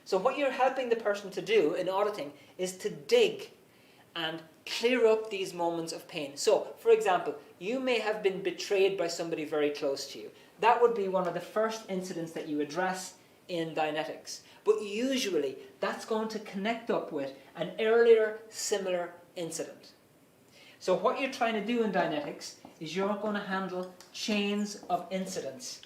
So what you're helping the person to do in auditing is to dig and clear up these moments of pain. So, for example, you may have been betrayed by somebody very close to you. That would be one of the first incidents that you address in Dianetics. But usually, that's going to connect up with an earlier similar incident. So what you're trying to do in Dianetics is you're going to handle chains of incidents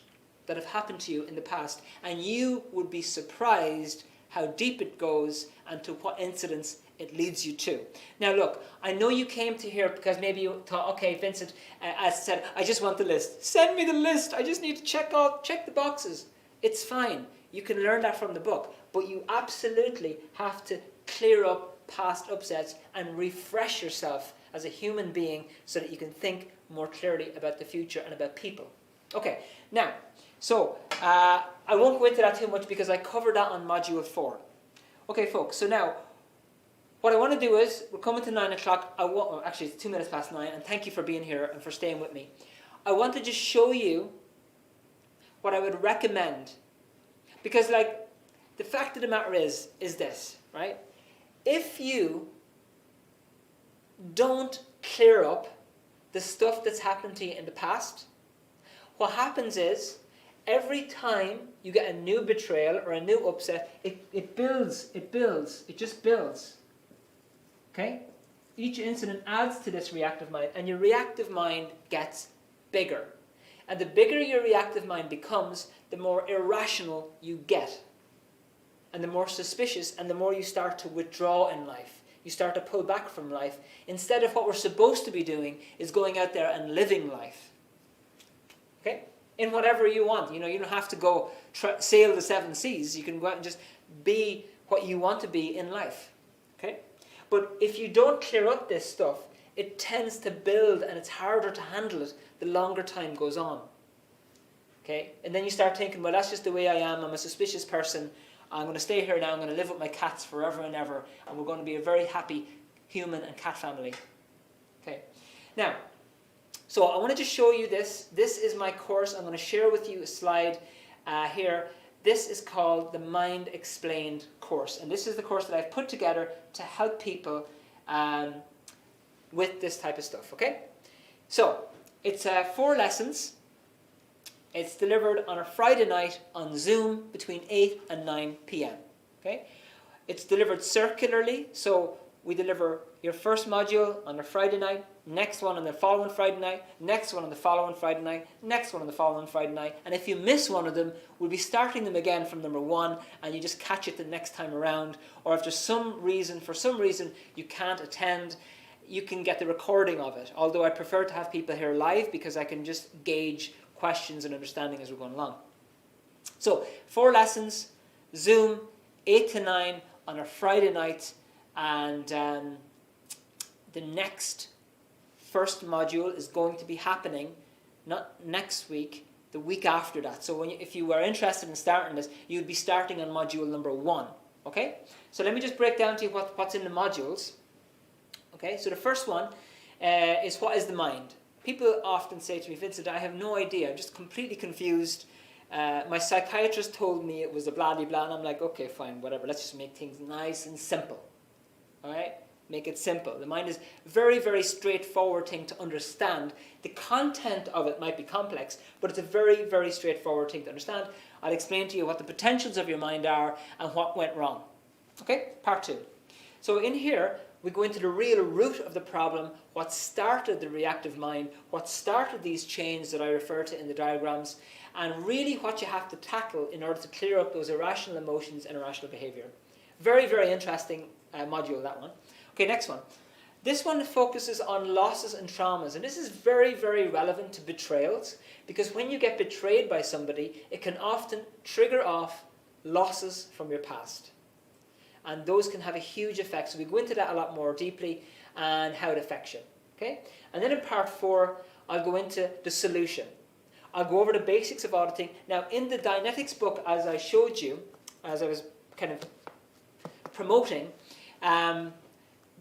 that have happened to you in the past, and you would be surprised how deep it goes and to what incidents it leads you to. Now look, I know you came to here because maybe you thought, okay, Vincent, as I said, I just want the list. Send me the list. I just need to check the boxes. It's fine. You can learn that from the book. But you absolutely have to clear up past upsets and refresh yourself as a human being so that you can think more clearly about the future and about people. Okay, now, so I won't go into that too much because I covered that on Module 4. Okay, folks, so now, what I want to do is, we're coming to 9 o'clock, actually it's 2 minutes past 9, and thank you for being here and for staying with me. I want to just show you what I would recommend. Because like, the fact of the matter is this, right? If you don't clear up the stuff that's happened to you in the past, what happens is, every time you get a new betrayal or a new upset, it builds, it just builds. Okay? Each incident adds to this reactive mind, and your reactive mind gets bigger. And the bigger your reactive mind becomes, the more irrational you get. And the more suspicious, and the more you start to withdraw in life. You start to pull back from life. Instead of what we're supposed to be doing, is going out there and living life. Okay? In whatever you want. You don't have to go sail the 7 seas. You can go out and just be what you want to be in life. Okay? But if you don't clear up this stuff, it tends to build, and it's harder to handle it the longer time goes on. Okay? And then you start thinking, well, that's just the way I am. I'm a suspicious person. I'm going to stay here now. I'm going to live with my cats forever and ever. And we're going to be a very happy human and cat family. Okay? Now, so I want to just show you this. This is my course. I'm going to share with you a slide here. This is called the Mind Explained course. And this is the course that I've put together to help people with this type of stuff. Okay? So, it's 4 lessons. It's delivered on a Friday night on Zoom between 8 and 9 p.m. Okay? It's delivered circularly, so we deliver your first module on a Friday night, next one on the following Friday night, next one on the following Friday night, next one on the following Friday night, and if you miss one of them, we'll be starting them again from number 1, and you just catch it the next time around. Or if there's for some reason, you can't attend, you can get the recording of it. Although I prefer to have people here live because I can just gauge questions and understanding as we're going along. So, 4 lessons, Zoom, 8 to 9 on a Friday night, and the next first module is going to be happening not next week, the week after that. So if you were interested in starting this, you'd be starting on module number 1. Okay? So let me just break down to you what's in the modules. Okay? So the first one is what is the mind? People often say to me, Vincent, I have no idea. I'm just completely confused. My psychiatrist told me it was a blah-de-blah, and I'm like, okay, fine, whatever. Let's just make things nice and simple. All right? Make it simple. The mind is a very, very straightforward thing to understand. The content of it might be complex, but it's a very, very straightforward thing to understand. I'll explain to you what the potentials of your mind are and what went wrong. Okay? Part 2. So in here, we go into the real root of the problem, what started the reactive mind, what started these chains that I refer to in the diagrams, and really what you have to tackle in order to clear up those irrational emotions and irrational behavior. Very, very interesting module, that one. Okay, next one. This one focuses on losses and traumas, and this is very, very relevant to betrayals, because when you get betrayed by somebody, it can often trigger off losses from your past. And those can have a huge effect. So we go into that a lot more deeply and how it affects you. Okay? And then in part 4, I'll go into the solution. I'll go over the basics of auditing. Now, in the Dianetics book, as I showed you, as I was kind of promoting,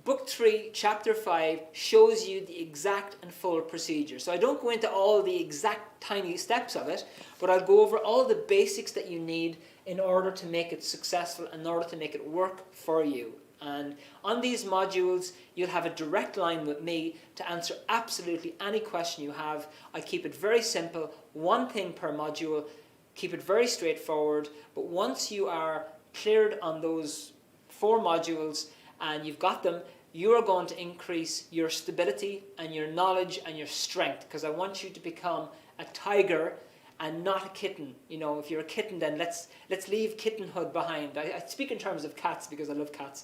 Book 3, Chapter 5 shows you the exact and full procedure. So I don't go into all the exact tiny steps of it, but I'll go over all the basics that you need in order to make it successful, in order to make it work for you. And on these modules, you'll have a direct line with me to answer absolutely any question you have. I keep it very simple, 1 thing per module, keep it very straightforward. But once you are cleared on those 4 modules and you've got them, you are going to increase your stability and your knowledge and your strength, because I want you to become a tiger and not a kitten. You know, if you're a kitten, then let's leave kittenhood behind. I speak in terms of cats because I love cats.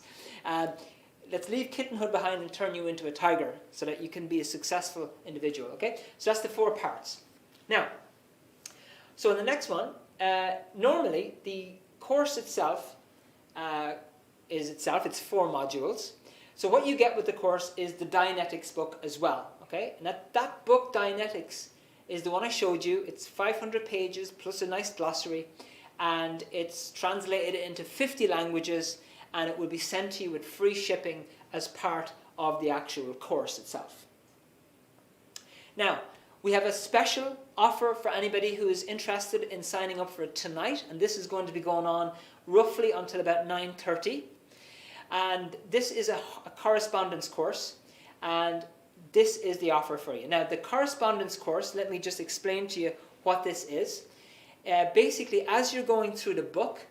Let's leave kittenhood behind and turn you into a tiger so that you can be a successful individual. Okay, so that's the 4 parts. Now, so in the next one, normally the course itself it's 4 modules. So what you get with the course is the Dianetics book as well. Okay, and that book, Dianetics, is the one I showed you. It's 500 pages plus a nice glossary, and it's translated into 50 languages, and it will be sent to you with free shipping as part of the actual course itself. Now, we have a special offer for anybody who is interested in signing up for it tonight, and this is going to be going on roughly until about 9:30. And this is a correspondence course, and this is the offer for you. Now, the correspondence course, let me just explain to you what this is. Basically, as you're going through the book,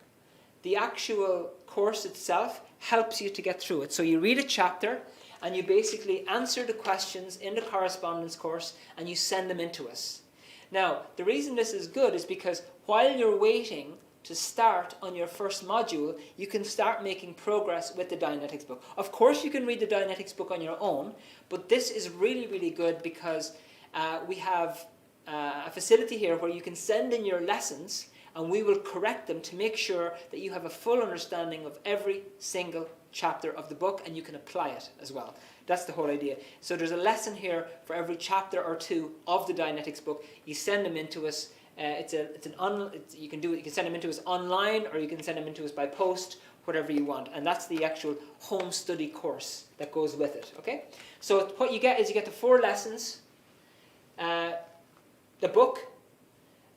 the actual course itself helps you to get through it. So you read a chapter, and you basically answer the questions in the correspondence course, and you send them in to us. Now, the reason this is good is because while you're waiting to start on your first module, you can start making progress with the Dianetics book. Of course, you can read the Dianetics book on your own, but this is really, really good because we have a facility here where you can send in your lessons, and we will correct them to make sure that you have a full understanding of every single chapter of the book, and you can apply it as well. That's the whole idea. So there's a lesson here for every chapter or two of the Dianetics book. You send them in to us. You can send them into us online, or you can send them into us by post, whatever you want. And that's the actual home study course that goes with it. Okay. So what you get is you get the 4 lessons, the book,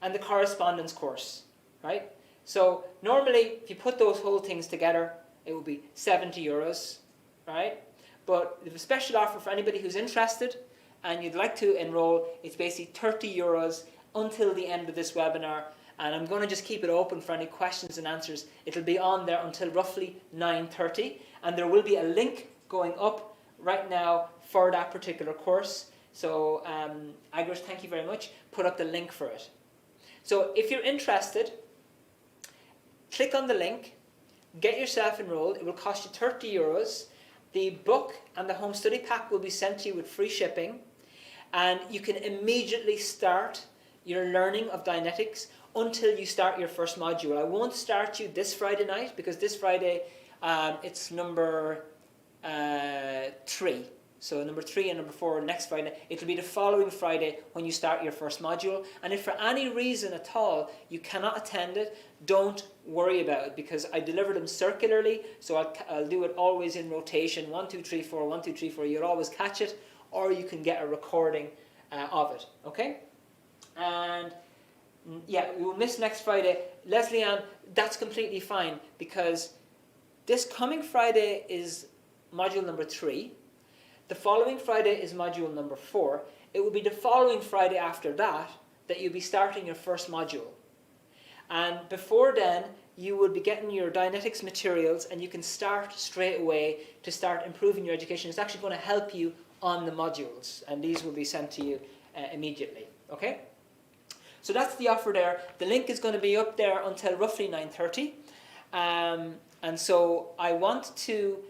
and the correspondence course. Right. So normally, if you put those whole things together, it will be €70. Right. But we have a special offer for anybody who's interested and you'd like to enroll. It's basically €30 until the end of this webinar, and I'm going to just keep it open for any questions and answers. It'll be on there until roughly 9:30, and there will be a link going up right now for that particular course. So Agris, thank you very much. Put up the link for it. So if you're interested, click on the link, get yourself enrolled. It will cost you €30. The book and the home study pack will be sent to you with free shipping, and you can immediately start your learning of Dianetics until you start your first module. I won't start you this Friday night because this Friday it's number 3. So number 3 and number 4 next Friday. It'll be the following Friday when you start your first module. And if for any reason at all you cannot attend it, don't worry about it, because I deliver them circularly. So I'll do it always in rotation, 1, 2, 3, 4, 1, 2, 3, 4. You'll always catch it, or you can get a recording of it. Okay? And yeah, we will miss next Friday. Leslie Ann, that's completely fine, because this coming Friday is module number 3. The following Friday is module number 4. It will be the following Friday after that you'll be starting your first module. And before then, you will be getting your Dianetics materials, and you can start straight away to start improving your education. It's actually going to help you on the modules, and these will be sent to you immediately. Okay? So that's the offer there. The link is going to be up there until roughly 9:30. And so I want to,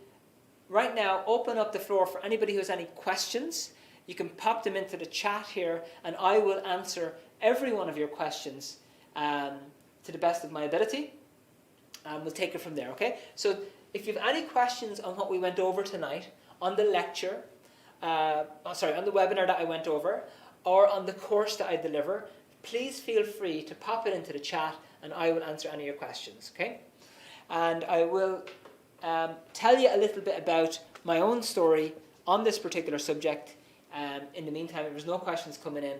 right now, open up the floor for anybody who has any questions. You can pop them into the chat here, and I will answer every one of your questions to the best of my ability. And we'll take it from there, okay? So if you have any questions on what we went over tonight, on the lecture, on the webinar that I went over, or on the course that I deliver, please feel free to pop it into the chat, and I will answer any of your questions, okay? And I will tell you a little bit about my own story on this particular subject. In the meantime, if there's no questions coming in,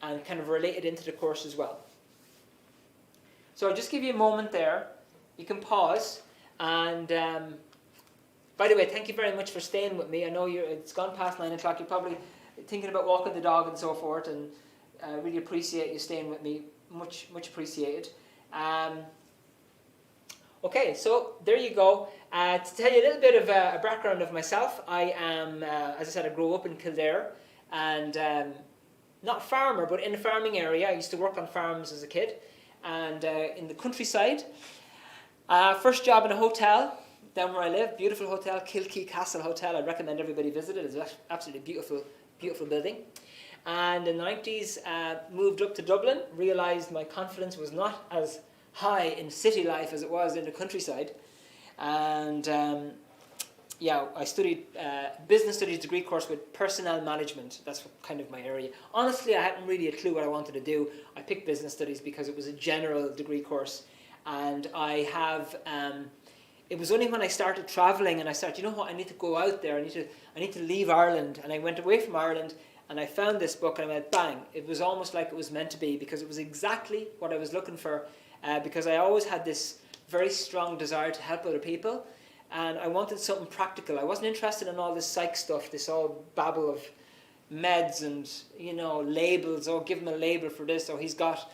and kind of related into the course as well. So I'll just give you a moment there. You can pause. And by the way, thank you very much for staying with me. I know it's gone past 9 o'clock. You're probably thinking about walking the dog and so forth, and I really appreciate you staying with me. Much, much appreciated. Okay, so there you go. To tell you a little bit of a background of myself, I am, as I said, I grew up in Kildare, and not a farmer, but in a farming area. I used to work on farms as a kid, and in the countryside. First job in a hotel down where I live, beautiful hotel, Kilkee Castle Hotel. I'd recommend everybody visit it. It's an absolutely beautiful, beautiful building. And in the 90s, moved up to Dublin, realised my confidence was not as high in city life as it was in the countryside. And I studied business studies degree course with personnel management. That's kind of my area. Honestly, I hadn't really a clue what I wanted to do. I picked business studies because it was a general degree course. And I have it was only when I started traveling and I started, you know what, I need to go out there. I need to leave Ireland. And I went away from Ireland and I found this book and I went, bang. It was almost like it was meant to be, because it was exactly what I was looking for. Because I always had this very strong desire to help other people. And I wanted something practical. I wasn't interested in all this psych stuff, this all babble of meds and, you know, labels. Oh, give him a label for this. Or he's got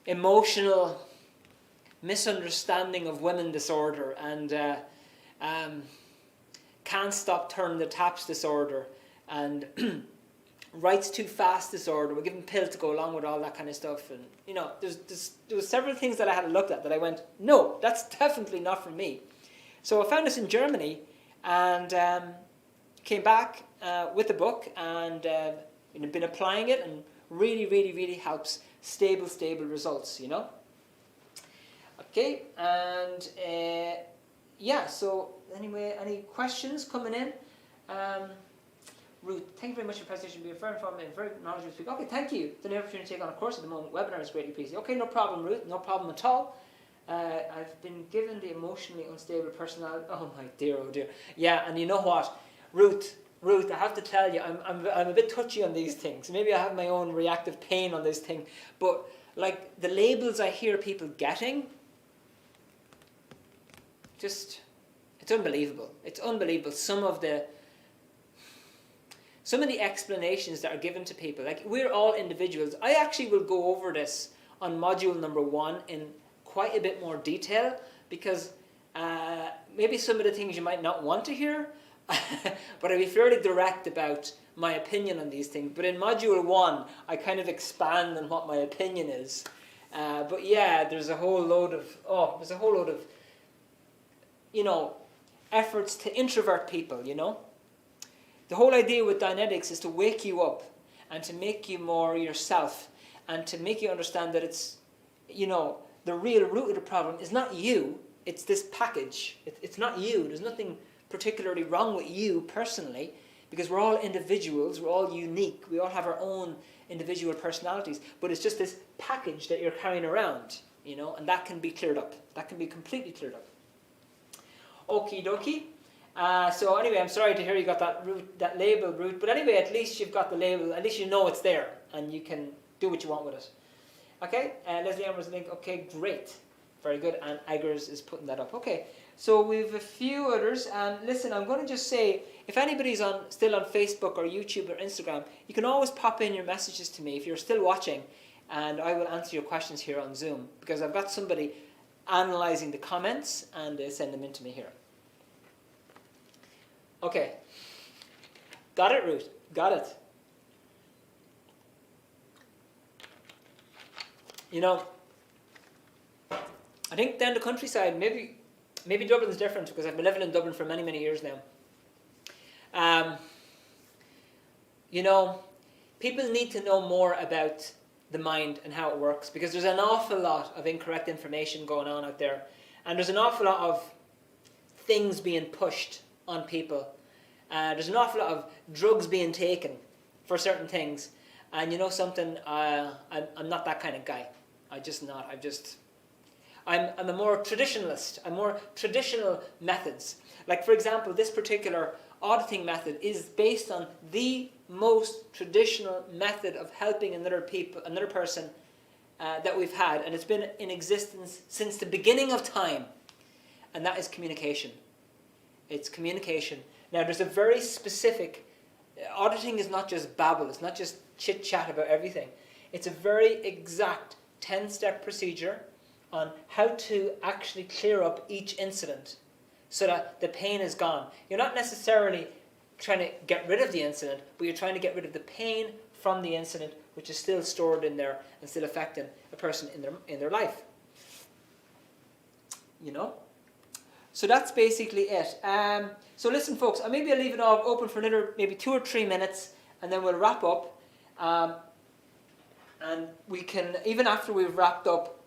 emotional misunderstanding of women disorder, and can't stop turning the taps disorder, and writes too fast disorder. We're giving pills to go along with all that kind of stuff. And, you know, there was several things that I had looked at that I went, no, that's definitely not for me. So I found this in Germany, and came back with the book, and been applying it, and really, really, really helps. Stable results, you know. Okay, and yeah, so anyway, any questions coming in? Ruth, thank you very much for your presentation. Be very informative and very knowledgeable speaker. Okay, thank you. The opportunity to take on a course at the moment. Webinar is greatly appreciated. Okay, no problem, Ruth. No problem at all. I've been given the emotionally unstable personality. Oh my dear, oh dear. Yeah, and you know what, Ruth, I have to tell you, I'm a bit touchy on these things. Maybe I have my own reactive pain on this thing, but like the labels I hear people getting, just, it's unbelievable. It's unbelievable. Some of the explanations that are given to people. Like, we're all individuals. I actually will go over this on module number 1 in quite a bit more detail, because maybe some of the things you might not want to hear, but I'll be fairly direct about my opinion on these things. But in module 1, I kind of expand on what my opinion is. But yeah, there's a whole load of, you know, efforts to introvert people, you know. The whole idea with Dianetics is to wake you up and to make you more yourself, and to make you understand that it's, you know, the real root of the problem is not you, it's this package. It's not you. There's nothing particularly wrong with you personally, because we're all individuals, we're all unique, we all have our own individual personalities, but it's just this package that you're carrying around, you know, and that can be cleared up. That can be completely cleared up. Okie dokie. So anyway, I'm sorry to hear you got that label root, but anyway, at least you've got the label, at least you know it's there, and you can do what you want with it. Okay, Leslie Amber's link, okay, great. Very good, and Eggers is putting that up. Okay, so we've a few others, and listen, I'm going to just say, if anybody's still on Facebook or YouTube or Instagram, you can always pop in your messages to me if you're still watching, and I will answer your questions here on Zoom, because I've got somebody analysing the comments, and they send them in to me here. Okay, got it, Ruth, got it. You know, I think down the countryside, maybe Dublin's different, because I've been living in Dublin for many, many years now. You know, people need to know more about the mind and how it works, because there's an awful lot of incorrect information going on out there, and there's an awful lot of things being pushed on people. There's an awful lot of drugs being taken for certain things, and you know something, I'm not that kind of guy. I'm just not. I'm a more traditionalist. I'm more traditional methods. Like, for example, this particular auditing method is based on the most traditional method of helping another person that we've had, and it's been in existence since the beginning of time, and that is communication. It's communication. Now, there's a very specific, auditing is not just babble, it's not just chit-chat about everything. It's a very exact 10-step procedure on how to actually clear up each incident so that the pain is gone. You're not necessarily trying to get rid of the incident, but you're trying to get rid of the pain from the incident, which is still stored in there and still affecting a person in their life. You know? So that's basically it. So listen, folks, maybe I'll leave it all open for another maybe 2 or 3 minutes, and then we'll wrap up. And we can, even after we've wrapped up,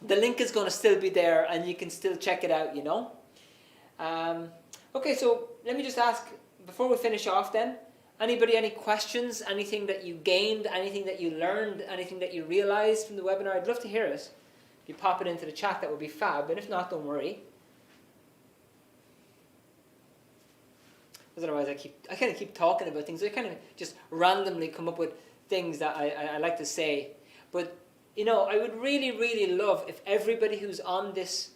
the link is going to still be there, and you can still check it out, you know. Okay, so let me just ask, before we finish off then, anybody any questions, anything that you gained, anything that you learned, anything that you realized from the webinar? I'd love to hear it. If you pop it into the chat, that would be fab, and if not, don't worry. because otherwise I kind of keep talking about things. I kind of just randomly come up with things that I like to say. But I would really love if everybody who's on this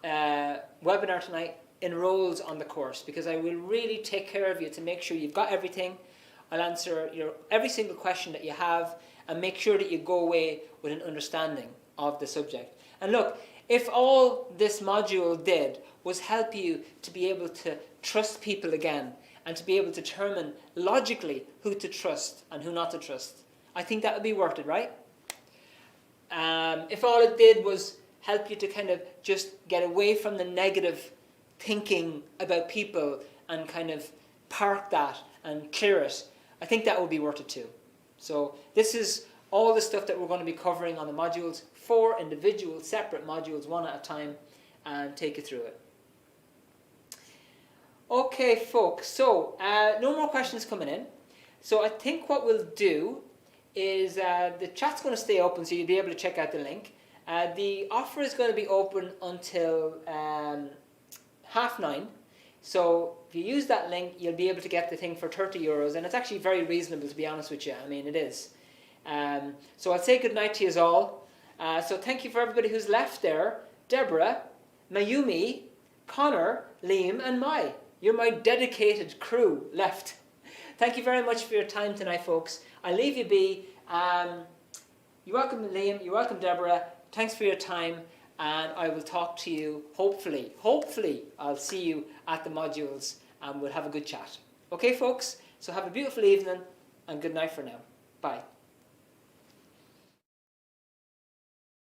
webinar tonight enrolls on the course, because I will really take care of you to make sure you've got everything. I'll answer every single question that you have and make sure that you go away with an understanding of the subject. And look, if all this module did was help you to be able to trust people again and to be able to determine logically who to trust and who not to trust, I think that would be worth it, right? If all it did was help you to kind of just get away from the negative thinking about people and kind of park that and clear it, I think that would be worth it too. So this is all the stuff that we're going to be covering on the modules, 4 individual separate modules, one at a time, and take you through it. Okay folks, so no more questions coming in. So I think what we'll do is the chat's going to stay open, so you'll be able to check out the link. The offer is going to be open until 9:30. So if you use that link, you'll be able to get the thing for €30, and it's actually very reasonable, to be honest with you. I mean, it is. So I'll say goodnight to you all. So thank you for everybody who's left there. Deborah, Mayumi, Connor, Liam, and Mai. You're my dedicated crew left. Thank you very much for your time tonight, folks. I'll leave you be. You're welcome, Liam. You're welcome, Deborah. Thanks for your time. And I will talk to you, hopefully, I'll see you at the modules and we'll have a good chat. Okay, folks? So have a beautiful evening and good night for now. Bye.